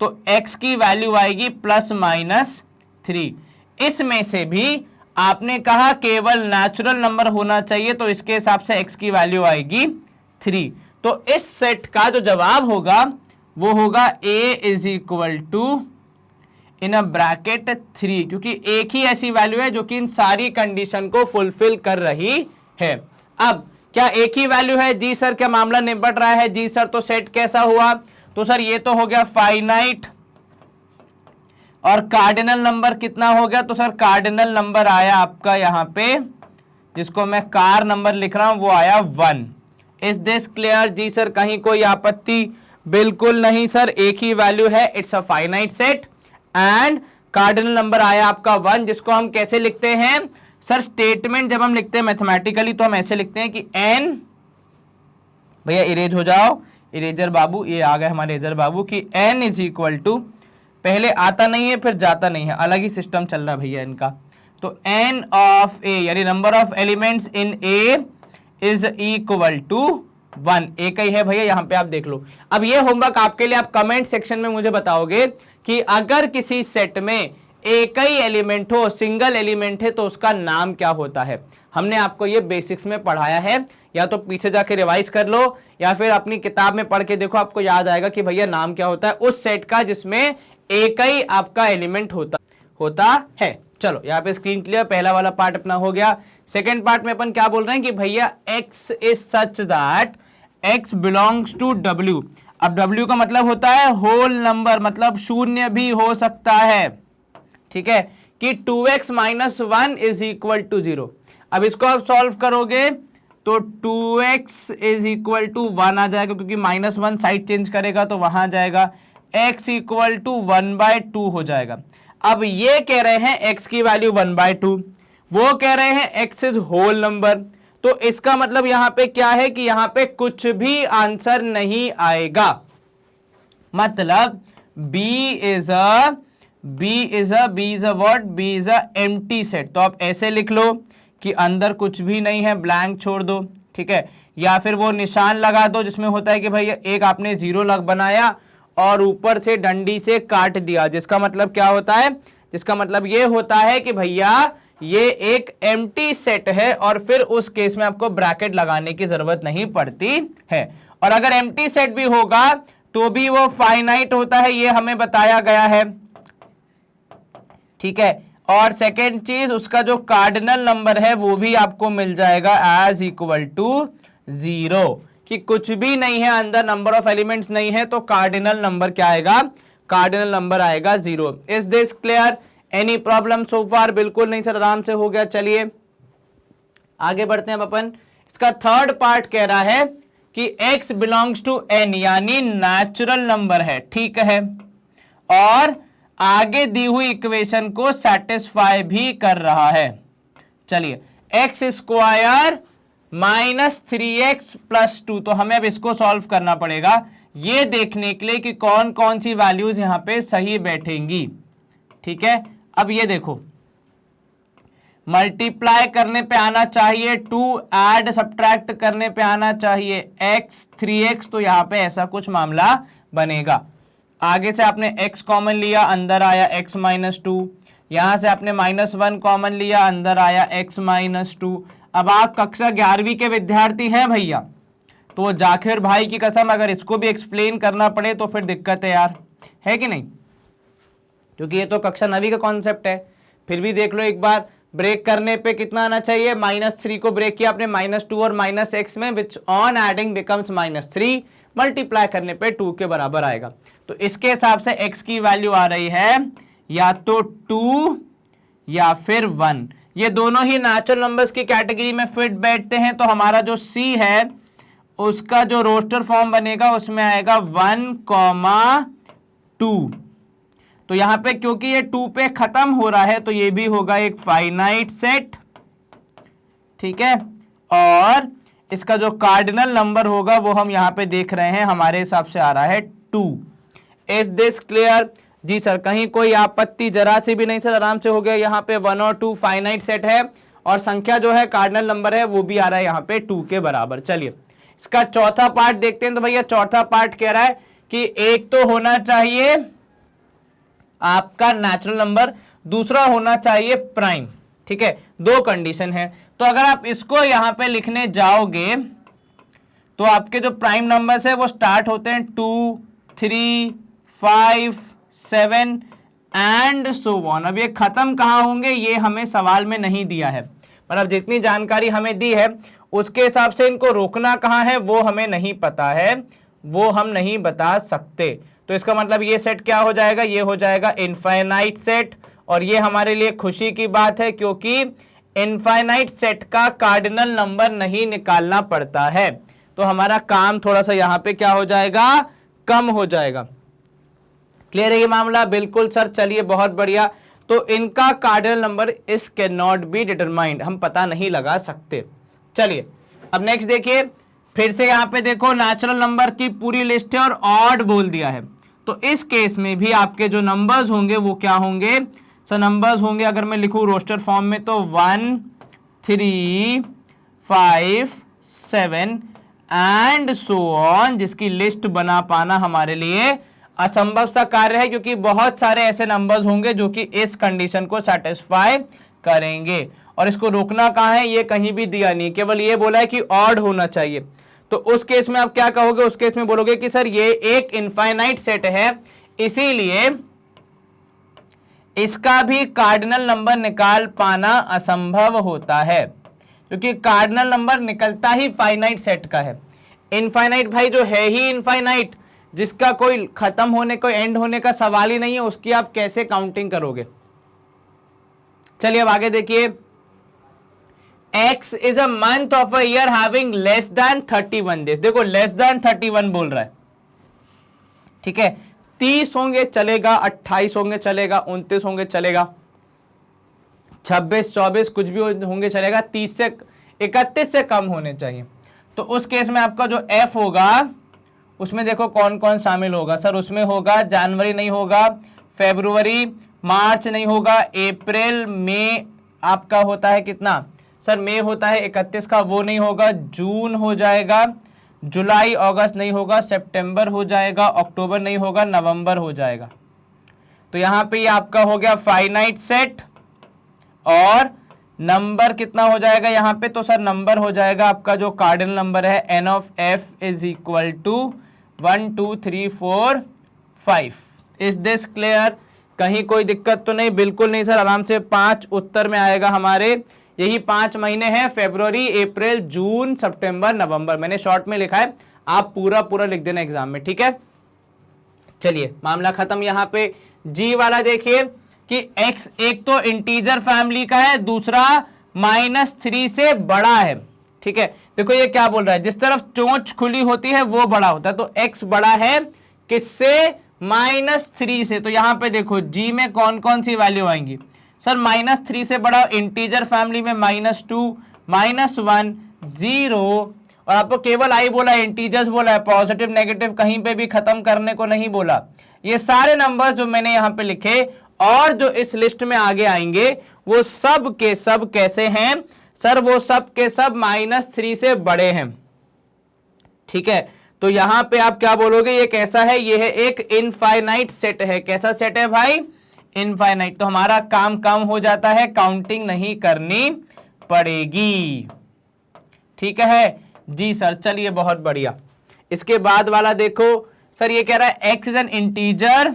तो x की वैल्यू आएगी +-3। इसमें से भी आपने कहा केवल नेचुरल नंबर होना चाहिए, तो इसके हिसाब से x की वैल्यू आएगी 3। तो इस सेट का जो जवाब होगा वो होगा a is equal to in a bracket 3, क्योंकि एक ही ऐसी वैल्यू है जो कि इन सारी कंडीशन को फुलफिल कर रही है। अब क्या एक ही वैल्यू है? जी सर, क्या मामला निपट रहा है? जी सर, तो सेट कैसा हुआ? तो सर ये तो हो गया फाइनाइट, और कार्डिनल नंबर कितना हो गया? तो सर कार्डिनल नंबर आया आपका यहां पे, जिसको मैं कार नंबर लिख रहा हूं, वो आया 1। Is this clear? जी सर, कहीं कोई आपत्ति? बिल्कुल नहीं सर, एक ही वैल्यू है, it's a finite set and cardinal number आया आपका 1, जिसको हम कैसे लिखते हैं सर? स्टेटमेंट जब हम लिखते हैं मैथमेटिकली तो हम ऐसे लिखते हैं कि n, भैया इरेज हो जाओ, इरेजर बाबू, ये आ गए हमारे इरेजर बाबू, कि n इज इक्वल टू, पहले आता नहीं है फिर जाता नहीं है, अलग ही सिस्टम चल रहा है भैया इनका। तो n ऑफ a यानी number of elements in a is equal to 1। एक ही है भैया, यहां पे आप देख लो। अब ये होमवर्क आपके लिए, आप कमेंट सेक्शन में मुझे बताओगे कि अगर किसी सेट में एक ही एलिमेंट हो, सिंगल एलिमेंट है, तो उसका नाम क्या होता है। हमने आपको ये बेसिक्स में पढ़ाया है, या तो पीछे जाके रिवाइज कर लो या फिर अपनी किताब में पढ़ के देखो, आपको याद आएगा कि भैया नाम क्या होता है उस सेट का जिसमें एक ही आपका एलिमेंट होता है। चलो यहाँ पे स्क्रीन क्लियर, पहला वाला पार्ट अपना हो गया। सेकेंड पार्ट में अपन क्या बोल रहे हैं कि भैया x is such that x belongs to w। अब w का मतलब होता है होल नंबर, मतलब शून्य भी हो सकता है। ठीक है, कि 2x - 1 इज इक्वल टू 0। अब इसको आप सॉल्व करोगे तो 2x इज इक्वल टू 1 आ जाएगा, क्योंकि -1 साइड चेंज करेगा तो वहां जाएगा, x इक्वल टू 1/2 हो जाएगा। अब ये कह रहे हैं x की वैल्यू 1/2, वो कह रहे हैं x इज होल नंबर, तो इसका मतलब यहां पे क्या है कि यहां पे कुछ भी आंसर नहीं आएगा। मतलब B is a what, B is a empty set. तो आप ऐसे लिख लो कि अंदर कुछ भी नहीं है, ब्लैंक छोड़ दो, ठीक है। या फिर वो निशान लगा दो जिसमें होता है कि भाई एक आपने जीरो लग बनाया और ऊपर से डंडी से काट दिया, जिसका मतलब क्या होता है, जिसका मतलब ये होता है कि भैया ये एक एम्प्टी सेट है, और फिर उस केस में आपको ब्रैकेट लगाने की जरूरत नहीं पड़ती है। और अगर एम्प्टी सेट भी होगा तो भी वो फाइनाइट होता है, ये हमें बताया गया है, ठीक है। और सेकेंड चीज, उसका जो कार्डिनल नंबर है वो भी आपको मिल जाएगा एज इक्वल टू 0, कि कुछ भी नहीं है अंदर, नंबर ऑफ एलिमेंट्स नहीं है, तो कार्डिनल नंबर क्या आएगा, कार्डिनल नंबर आएगा 0। Is this clear? Any problem so far? बिल्कुल नहीं सर, आराम से हो गया। चलिए आगे बढ़ते हैं अपन। इसका थर्ड पार्ट कह रहा है कि x बिलोंग्स टू n, यानी नेचुरल नंबर है, ठीक है, और आगे दी हुई इक्वेशन को सेटिस्फाई भी कर रहा है। चलिए x square minus 3x plus 2, तो हमें अब इसको सॉल्व करना पड़ेगा ये देखने के लिए कि कौन कौन सी वैल्यूज यहां पे सही बैठेंगी, ठीक है। अब ये देखो, मल्टीप्लाई करने पे आना चाहिए 2, ऐड सब्ट्रैक्ट करने पे आना चाहिए x 3x, तो यहां पे ऐसा कुछ मामला बनेगा। आगे से आपने x कॉमन लिया, अंदर आया x माइनस 2, यहां से आपने -1 कॉमन लिया, अंदर आया x माइनस 2। अब आप कक्षा 11वीं के विद्यार्थी हैं भैया, तो जाकिर भाई की कसम अगर इसको भी एक्सप्लेन करना पड़े तो फिर दिक्कत है यार, है कि नहीं, क्योंकि ये तो कक्षा 9वीं का कॉन्सेप्ट है। फिर भी देख लो एक बार, ब्रेक करने पे कितना आना चाहिए, -3 को ब्रेक किया आपने -2 और -x में, which on adding becomes -3, multiply करने पे 2 के बराबर आएगा। तो इसके हिसाब से x की वैल्यू आ रही है या तो 2 या फिर 1। ये दोनों ही नेचुरल नंबर्स की कैटेगरी में फिट बैठते हैं, तो हमारा जो c है उसका जो रोस्टर फॉर्म बनेगा उसमें आएगा 1,2। तो यहां पे क्योंकि ये 2 पे खत्म हो रहा है तो ये भी होगा एक फाइनाइट सेट, ठीक है। और इसका जो कार्डिनल नंबर होगा वो हम यहां पे देख रहे हैं, हमारे हिसाब से आ रहा है 2। Is this clear? जी सर, कहीं कोई आपत्ति जरा सी भी नहीं सर, आराम से हो गया। यहाँ पे 1 और 2 फाइनाइट सेट है, और संख्या जो है कार्डिनल नंबर है वो भी आ रहा है यहाँ पे 2 के बराबर। चलिए इसका चौथा पार्ट देखते हैं। तो भैया चौथा पार्ट कह रहा है कि एक तो होना चाहिए आपका नेचुरल नंबर, दूसरा होना चाहिए प्राइम, ठीक है। दो कंडीशन है, तो अगर आप इसको यहां पे लिखने जाओगे तो आपके जो प्राइम नंबर्स है वो स्टार्ट होते हैं 2, 3, 5, 7 एंड सो ऑन। अब ये खत्म कहां होंगे ये हमें सवाल में नहीं दिया है, पर अब जितनी जानकारी हमें दी है उसके हिसाब से इनको रोकना कहां है वो हमें नहीं पता है, वो हम नहीं बता सकते। तो इसका मतलब ये सेट क्या हो जाएगा, ये हो जाएगा इनफाइनाइट सेट, और ये हमारे लिए खुशी की बात है क्योंकि इनफाइनाइट सेट का कार्डिनल नंबर नहीं निकालना पड़ता है, तो हमारा काम थोड़ा सा यहाँ पे क्या हो जाएगा, कम हो जाएगा। क्लियर है ये मामला? बिल्कुल सर, चलिए बहुत बढ़िया। तो इनका कार्डिनल नंबर इस कैन नॉट बी डिटरमाइंड, हम पता नहीं लगा सकते। चलिए अब नेक्स्ट देखिए, फिर से यहाँ पे देखो नेचुरल नंबर की पूरी लिस्ट है और ऑड बोल दिया है, तो इस केस में भी आपके जो नंबर्स होंगे वो क्या होंगे सर, नंबर्स होंगे अगर मैं लिखूं रोस्टर फॉर्म में तो 1, 3, 5, 7 एंड सो ऑन, जिसकी लिस्ट बना पाना हमारे लिए असंभव सा कार्य है, क्योंकि बहुत सारे ऐसे नंबर्स होंगे जो कि इस कंडीशन को सेटिस्फाई करेंगे। और इसको रोकना कहाँ है, ये कहीं भी दिया नहीं, केवल ये बोला है कि ऑड होना चाहिए। तो उस केस में आप क्या कहोगे, उस केस में बोलोगे कि सर ये एक इनफाइनाइट सेट है, इसीलिए इसका भी कार्डिनल नंबर निकाल पाना असंभव होता है, क्योंकि कार्डिनल नंबर निकलता ही फाइनाइट सेट का है। इनफाइनाइट भाई जो है ही इनफाइनाइट, जिसका कोई खत्म होने कोई एंड होने का सवाल ही नहीं है, उसकी आप कैसे काउंटिंग करोगे। चलिए अब आगे देखिए, X is a month of a year having less than 31 days। देखो लेस देन 31 बोल रहा है, ठीक है। 30 होंगे चलेगा, 28 होंगे चलेगा, 29 होंगे चलेगा, 26, 24 कुछ भी होंगे चलेगा, 30 से 31 से कम होने चाहिए। तो उस केस में आपका जो एफ होगा उसमें देखो कौन कौन शामिल होगा सर, उसमें होगा जनवरी नहीं होगा, फरवरी, मार्च नहीं होगा, अप्रैल, मई आपका होता है कितना सर, मई होता है 31 का, वो नहीं होगा, जून हो जाएगा, जुलाई अगस्त नहीं होगा, सितंबर हो जाएगा, अक्टूबर नहीं होगा, नवंबर हो जाएगा। तो यहाँ पे ये आपका हो गया फाइनाइट सेट, और नंबर कितना हो जाएगा यहाँ पे, तो सर नंबर हो जाएगा आपका जो कार्डिनल नंबर है N of F is equal to 1 2 3 4 5। Is this clear? कहीं कोई दिक्कत तो नहीं? बिल्कुल नहीं सर, आराम से 5 उत्तर में आएगा हमारे। यही 5 महीने हैं, फरवरी, अप्रैल, जून, सितंबर, नवंबर। मैंने शॉर्ट में लिखा है, आप पूरा पूरा लिख देना एग्जाम में, ठीक है। चलिए मामला खत्म। यहाँ पे जी वाला देखिए कि x एक तो इंटीजर फैमिली का है, दूसरा -3 से बड़ा है, ठीक है। देखो ये क्या बोल रहा है, जिस तरफ चोंच खुली होती है वो बड़ा होता है, तो x बड़ा है किससे, -3 से। तो यहां पे देखो g में कौन कौन सी वैल्यू आएंगी सर, -3 से बड़ा इंटीजर फैमिली में -2, -1, 0, और आपको केवल आई बोला है, इंटीजर्स बोला है, पॉजिटिव नेगेटिव कहीं पे भी खत्म करने को नहीं बोला। ये सारे नंबर जो मैंने यहां पे लिखे और जो इस लिस्ट में आगे आएंगे वो सब के सब कैसे हैं सर, वो सब के सब -3 से बड़े हैं, ठीक है। तो यहां पे आप क्या बोलोगे, ये कैसा है, ये है एक इनफाइनाइट सेट है। कैसा सेट है भाई, इनफाइनाइट। तो हमारा काम कम हो जाता है, काउंटिंग नहीं करनी पड़ेगी, ठीक है जी सर। चलिए बहुत बढ़िया। इसके बाद वाला देखो सर, ये कह रहा है x इज एन इंटीजर,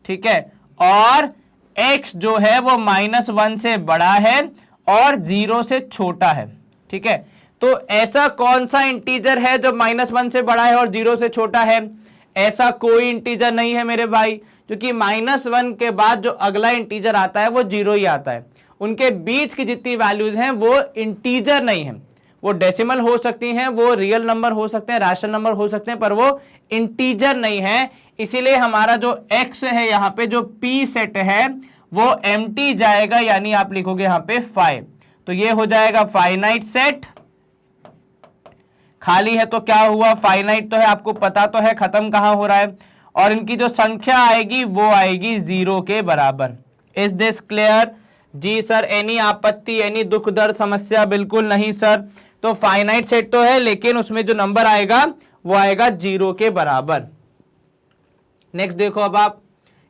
ठीक है, और x जो है वो -1 से बड़ा है और 0 से छोटा है, ठीक है। तो ऐसा कौन सा इंटीजर है जो -1 से बड़ा है और 0 से छोटा है? ऐसा कोई इंटीजर नहीं है मेरे भाई, क्योंकि -1 के बाद जो अगला इंटीजर आता है वो 0 ही आता है। उनके बीच की जितनी वैल्यूज हैं वो इंटीजर नहीं है, वो डेसिमल हो सकती हैं, वो रियल नंबर हो सकते हैं, रैशनल नंबर हो सकते हैं, पर वो इंटीजर नहीं है। इसीलिए हमारा जो x है यहाँ पे जो p सेट है वो एम्प्टी जाएगा, यानी आप लिखोगे यहाँ पे 5। तो ये हो जाएगा फाइनाइट सेट। खाली है तो क्या हुआ, फाइनाइट तो है, आपको पता तो है खत्म कहां हो रहा है, और इनकी जो संख्या आएगी वो आएगी 0 के बराबर। Is this clear? जी सर। एनी आपत्ति, एनी दुख दर्द समस्या? बिल्कुल नहीं सर। तो फाइनाइट सेट तो है, लेकिन उसमें जो नंबर आएगा वो आएगा 0 के बराबर। नेक्स्ट देखो, अब आप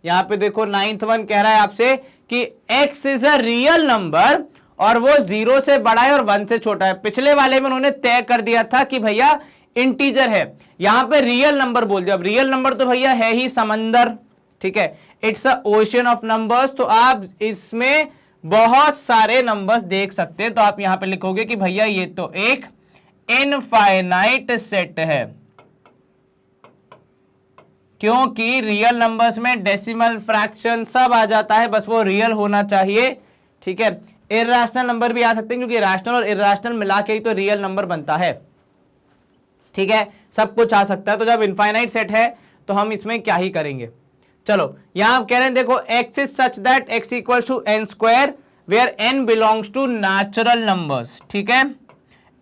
यहां पे देखो 9th वन कह रहा है आपसे कि x is a real number और वो 0 से बड़ा है और 1 से छोटा है। पिछले वाले में उन्होंने तय कर दिया था कि भैया इंटीजर है, यहां पे रियल नंबर बोल दिया। अब रियल नंबर तो भैया है ही समंदर, ठीक है, it's a ocean of numbers. तो आप इसमें बहुत सारे नंबर्स देख सकते हैं। तो आप यहां पे लिखोगे कि भैया ये तो एक इनफाइनाइट सेट है, क्योंकि रियल नंबर्स में डेसिमल फ्रैक्शन सब आ जाता है, बस वो रियल होना चाहिए, ठीक है। इर्रेशनल नंबर भी आ सकते हैं, क्योंकि रैशनल और इर्रेशनल मिला के ही तो रियल नंबर बनता है, ठीक है, सब कुछ आ सकता है। तो जब इनफाइनाइट सेट है तो हम इसमें क्या ही करेंगे। चलो यहां आप कह रहे हैं देखो x is such that x equals to n square where n belongs to natural numbers, ठीक है।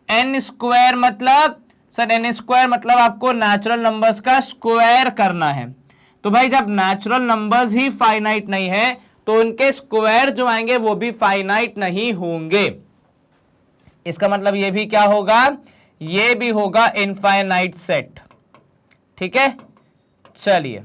n स्क्वायर मतलब सर, n स्क्वायर मतलब आपको नेचुरल नंबर्स का स्क्वायर करना है। तो भाई जब नेचुरल नंबर्स ही फाइनाइट नहीं है तो उनके स्क्वायर जो आएंगे वो भी फाइनाइट नहीं होंगे। इसका मतलब ये भी क्या होगा, ये भी होगा इनफाइनाइट सेट, ठीक है। चलिए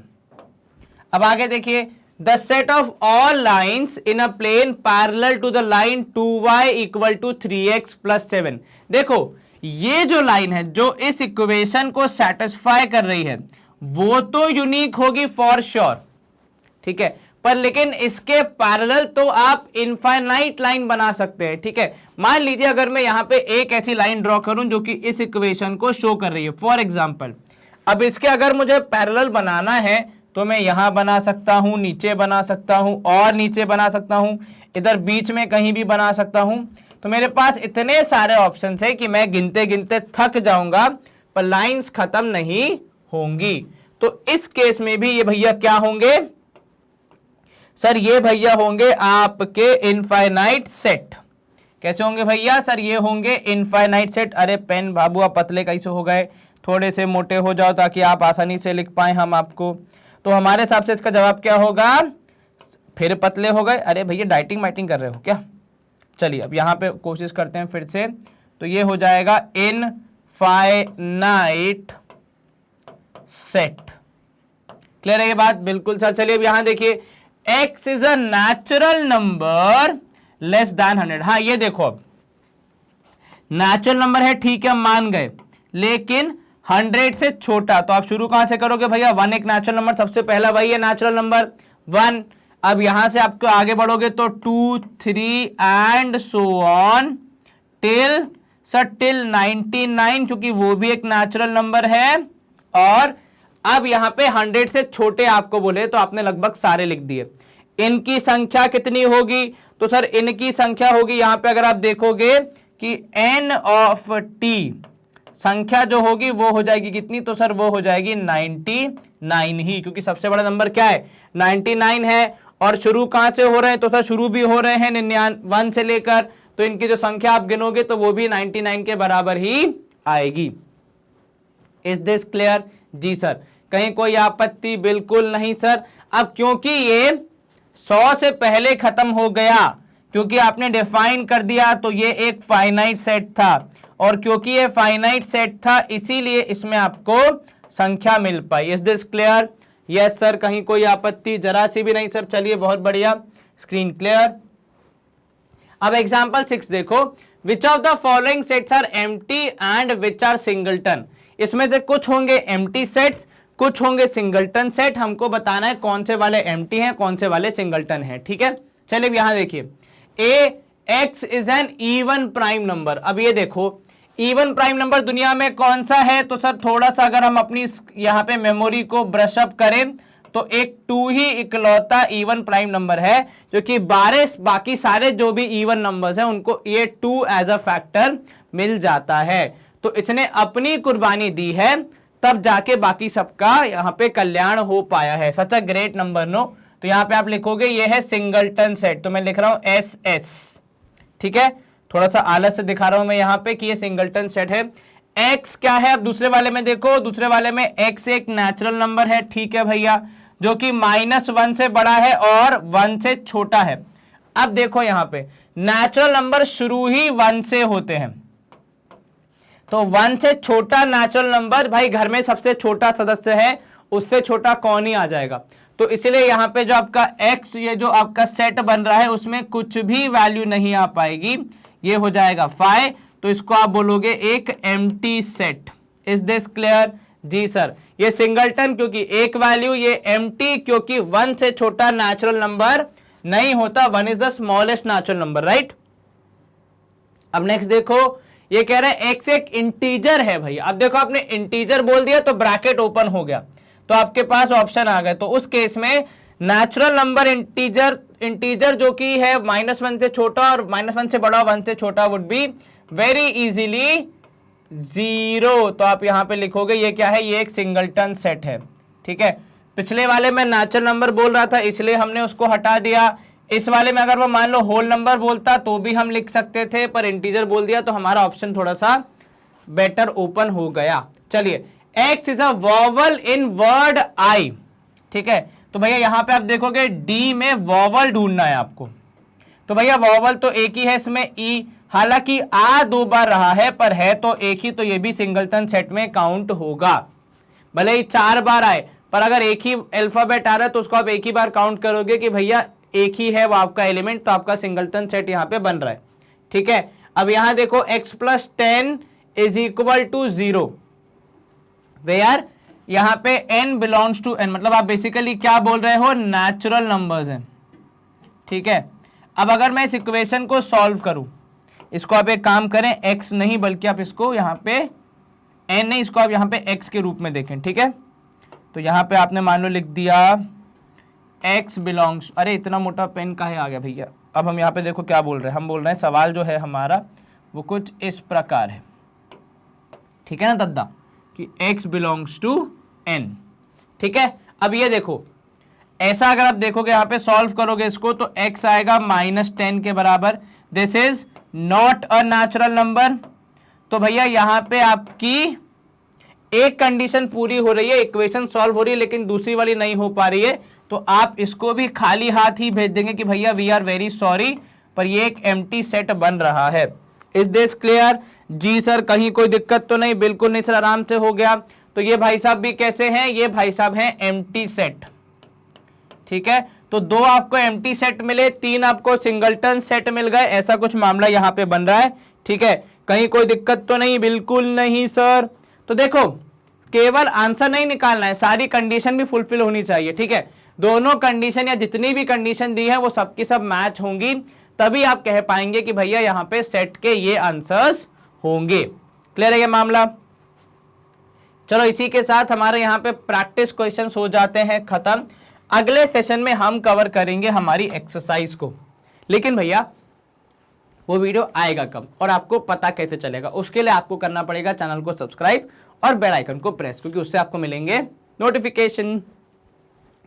अब आगे देखिए, the set of all lines in a plane parallel to the line 2y equal to 3x plus 7। देखो ये जो लाइन है जो इस इक्वेशन को सेटिस्फाई कर रही है वो तो यूनिक होगी फॉर श्योर, ठीक है, पर लेकिन इसके पैरेलल तो आप इनफाइनाइट लाइन बना सकते हैं, ठीक है। मान लीजिए अगर मैं यहां पे एक ऐसी लाइन ड्रॉ करूं जो कि इस इक्वेशन को शो कर रही है, फॉर एग्जांपल। अब इसके अगर मुझे पैरेलल बनाना है तो मैं यहां बना सकता हूं, नीचे बना सकता हूं, और नीचे बना सकता हूं, इधर बीच में कहीं भी बना सकता हूं। तो मेरे पास इतने सारे ऑप्शंस है कि मैं गिनते गिनते थक जाऊंगा, पर लाइंस खत्म नहीं होंगी। तो इस केस में भी ये भैया क्या होंगे सर, ये भैया होंगे आपके इनफाइनाइट सेट, कैसे होंगे भैया? सर ये होंगे इनफाइनाइट सेट। अरे पेन बाबू आप पतले कैसे हो गए, थोड़े से मोटे हो जाओ ताकि आप आसानी से लिख पाए हम आपको। तो हमारे हिसाब से इसका जवाब क्या होगा? फिर पतले हो गए। अरे भैया डाइटिंग माइटिंग कर रहे हो क्या? चलिए अब यहाँ पे कोशिश करते हैं फिर से। तो ये हो जाएगा इनफाइनाइट सेट। क्लियर है ये बात? बिल्कुल सर। चलिए अब यहां देखिए, x is a natural number less than 100। हाँ ये देखो, अब नेचुरल नंबर है, ठीक है, हम मान गए, लेकिन 100 से छोटा। तो आप शुरू कहां से करोगे भैया? 1 एक नेचुरल नंबर, सबसे पहला वही है नेचुरल नंबर 1। अब यहां से आपको आगे बढ़ोगे तो 2, 3 and so on till sir till 99, क्योंकि वो भी एक नेचुरल नंबर है। और अब यहां पे 100 से छोटे आपको बोले तो आपने लगभग सारे लिख दिए। इनकी संख्या कितनी होगी? तो सर इनकी संख्या होगी, यहां पे अगर आप देखोगे कि n ऑफ t संख्या जो होगी वो हो जाएगी कितनी? तो सर वो हो जाएगी 99 ही, क्योंकि सबसे बड़ा नंबर क्या है? 99 है। और शुरू कहां से हो रहे हैं? तो सर शुरू भी हो रहे हैं 99 से लेकर, तो इनकी जो संख्या आप गिनोगे तो वो भी 99 के बराबर ही आएगी। Is this clear? जी सर। कहीं कोई आपत्ति? बिल्कुल नहीं सर। अब क्योंकि ये 100 से पहले खत्म हो गया, क्योंकि आपने डिफाइन कर दिया, तो ये एक फाइनाइट सेट था, और क्योंकि ये फाइनाइट सेट था इसीलिए इसमें आपको संख्या मिल पाई। Is this clear? Yes sir. कहीं कोई आपत्ति? जरा सी भी नहीं सर। चलिए बहुत बढ़िया, स्क्रीन क्लियर। अब एग्जांपल 6 देखो, which of the following sets are empty and which are singleton. इसमें से कुछ होंगे एम्प्टी सेट्स, कुछ होंगे सिंगलटन सेट। हमको बताना है कौन से वाले एम्प्टी हैं, कौन से वाले सिंगलटन हैं, ठीक है। चलिए यहां देखिए, x is an even prime number. अब ये देखो, इवन प्राइम नंबर दुनिया में कौन सा है? तो सर थोड़ा सा अगर हम अपनी यहाँ पे मेमोरी को ब्रश अप करें तो एक 2 ही इकलौता इवन प्राइम नंबर है, जो कि 12 बाकी सारे जो भी इवन नंबर्स हैं उनको ये 2 एज अ फैक्टर मिल जाता है। तो इसने अपनी कुर्बानी दी है, तब जाके बाकी सबका यहाँ पे कल्याण हो पाया है। सच अ ग्रेट नंबर नो। तो यहाँ पे आप लिखोगे ये है सिंगलटन सेट, तो मैं लिख रहा हूं SS, ठीक है। थोड़ा सा आलस से दिखा रहा हूं मैं यहाँ पे कि ये सिंगलटन सेट है। x क्या है? अब दूसरे वाले में देखो, दूसरे वाले में x एक नेचुरल नंबर है, ठीक है भैया, जो कि -1 से बड़ा है और 1 से छोटा है। अब देखो यहाँ पे नेचुरल नंबर शुरू ही 1 से होते हैं, तो 1 से छोटा नेचुरल नंबर, भाई घर में सबसे छोटा सदस्य है, उससे छोटा कौन ही आ जाएगा। तो इसलिए यहाँ पे जो आपका x, ये जो आपका सेट बन रहा है उसमें कुछ भी वैल्यू नहीं आ पाएगी, ये हो जाएगा phi। तो इसको आप बोलोगे एक empty set. Is this clear? जी सर। ये सिंगलटन क्योंकि एक वैल्यू, ये एम्प्टी क्योंकि 1 से छोटा नेचुरल नंबर नहीं होता, 1 is the smallest natural number, right. अब नेक्स्ट देखो, ये कह रहे हैं x एक इंटीजर है भैया। अब देखो आपने इंटीजर बोल दिया तो ब्रैकेट ओपन हो गया, तो आपके पास ऑप्शन आ गए। तो उस केस में नेचुरल नंबर इंटीजर जो कि है -1 से छोटा और -1 से बड़ा, 1 से छोटा, वुड बी वेरी इजीली 0। तो आप यहां पे लिखोगे ये क्या है? ये एक सिंगलटन सेट है, ठीक है। पिछले वाले में नेचुरल नंबर बोल रहा था इसलिए हमने उसको हटा दिया। इस वाले में अगर वो मान लो होल नंबर बोलता तो भी हम लिख सकते थे, पर इंटीजर बोल दिया तो हमारा ऑप्शन थोड़ा सा बेटर ओपन हो गया। चलिए, x is a vowel in word I, ठीक है। तो भैया यहां पे आप देखोगे D में वॉवल ढूंढना है आपको। तो भैया वॉवल तो एक ही है इसमें E, हालांकि आ 2 बार रहा है पर है तो एक ही, तो ये भी सिंगलटन सेट में काउंट होगा। भले ही 4 बार आए, पर अगर एक ही अल्फाबेट आ रहा है तो उसको आप एक ही बार काउंट करोगे कि भैया एक ही है वो आपका एलिमेंट, तो आपका सिंगलटन सेट यहाँ पे बन रहा है, ठीक है। अब यहां देखो x + 10 = 0, वेयर यहां पे n बिलोंग्स टू n, मतलब आप बेसिकली क्या बोल रहे हो? नेचुरल नंबर्स हैं, ठीक है। अब अगर मैं इस इक्वेशन को सॉल्व करूं, इसको आप एक काम करें, x नहीं बल्कि आप इसको यहां पे n नहीं, इसको आप यहां पे x के रूप में देखें, ठीक है। तो यहां पे आपने मान लो लिख दिया x बिलोंग्स, अरे इतना मोटा पेन काहे आ गया भैया। अब हम यहाँ पे देखो क्या बोल रहे हैं, हम बोल रहे हैं सवाल जो है हमारा वो कुछ इस प्रकार है, ठीक है ना दद्दा, कि x बिलोंग्स टू n, ठीक है। अब ये देखो, ऐसा अगर आप देखोगे यहाँ पे सॉल्व करोगे इसको तो x आएगा -10 के बराबर, this is not a natural number. तो भैया यहां पे आपकी एक कंडीशन पूरी हो रही है, इक्वेशन सॉल्व हो रही है, लेकिन दूसरी वाली नहीं हो पा रही है, तो आप इसको भी खाली हाथ ही भेज देंगे कि भैया वी आर वेरी सॉरी, पर ये एक एम्प्टी सेट बन रहा है। Is this clear? जी सर, कहीं कोई दिक्कत तो नहीं? बिल्कुल नहीं सर, आराम से हो गया। तो ये भाई साहब भी कैसे हैं? ये भाई साहब हैं एम्प्टी सेट। ठीक है, तो 2 आपको एम्प्टी सेट मिले, 3 आपको सिंगलटन सेट मिल गए, ऐसा कुछ मामला यहां पे बन रहा है। ठीक है, कहीं कोई दिक्कत तो नहीं? बिल्कुल नहीं सर। तो देखो, केवल आंसर नहीं निकालना है, सारी कंडीशन भी फुलफिल होनी चाहिए। ठीक है, दोनों कंडीशन या जितनी भी कंडीशन दी है वो सबकी सब मैच होंगी, तभी आप कह पाएंगे कि भैया यहां पे सेट के ये आंसर्स होंगे। क्लियर है ये मामला? चलो इसी के साथ हमारे यहाँ पे प्रैक्टिस क्वेश्चंस हो जाते हैं खत्म। अगले सेशन में हम कवर करेंगे हमारी एक्सरसाइज को, लेकिन भैया वो वीडियो आएगा कब और आपको पता कैसे चलेगा? उसके लिए आपको करना पड़ेगा चैनल को सब्सक्राइब और बेल आइकन को प्रेस, क्योंकि उससे आपको मिलेंगे नोटिफिकेशन,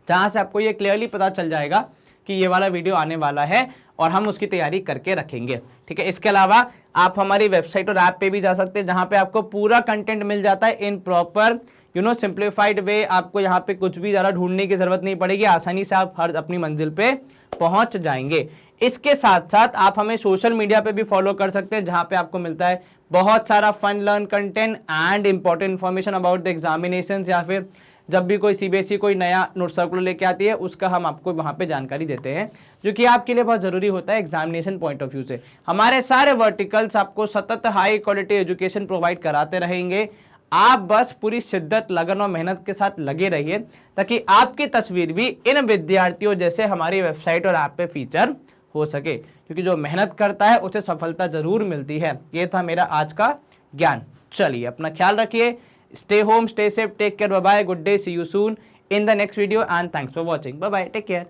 जहां से आपको ये क्लियरली पता चल जाएगा कि ये वाला वीडियो आने वाला है और हम उसकी तैयारी करके रखेंगे। ठीक है, इसके अलावा आप हमारी वेबसाइट और ऐप पे भी जा सकते हैं, जहां पे आपको पूरा कंटेंट मिल जाता है इन प्रॉपर सिंप्लीफाइड वे। आपको यहाँ पे कुछ भी ज़्यादा ढूंढने की जरूरत नहीं पड़ेगी, आसानी से आप हर अपनी मंजिल पे पहुंच जाएंगे। इसके साथ साथ आप हमें सोशल मीडिया पे भी फॉलो कर सकते हैं, जहां पे आपको मिलता है बहुत सारा fun learn content and important information about the examinations, या फिर जब भी कोई सीबीएसई कोई नया नोट सर्कुलर लेके आती है उसका हम आपको वहां पे जानकारी देते हैं, जो कि आपके लिए बहुत जरूरी होता है एग्जामिनेशन पॉइंट ऑफ व्यू से। हमारे सारे वर्टिकल्स आपको सतत हाई क्वालिटी एजुकेशन प्रोवाइड कराते रहेंगे। आप बस पूरी शिद्दत, लगन और मेहनत के साथ लगे रहिए, ताकि आपकी तस्वीर भी इन विद्यार्थियों जैसे हमारी वेबसाइट और ऐप पे फीचर हो सके, क्योंकि जो मेहनत करता है उसे सफलता जरूर मिलती है। ये था मेरा आज का ज्ञान। चलिए अपना ख्याल रखिए, stay home, stay safe, take care, bye bye, good day, see you soon in the next video and thanks for watching, bye bye, take care.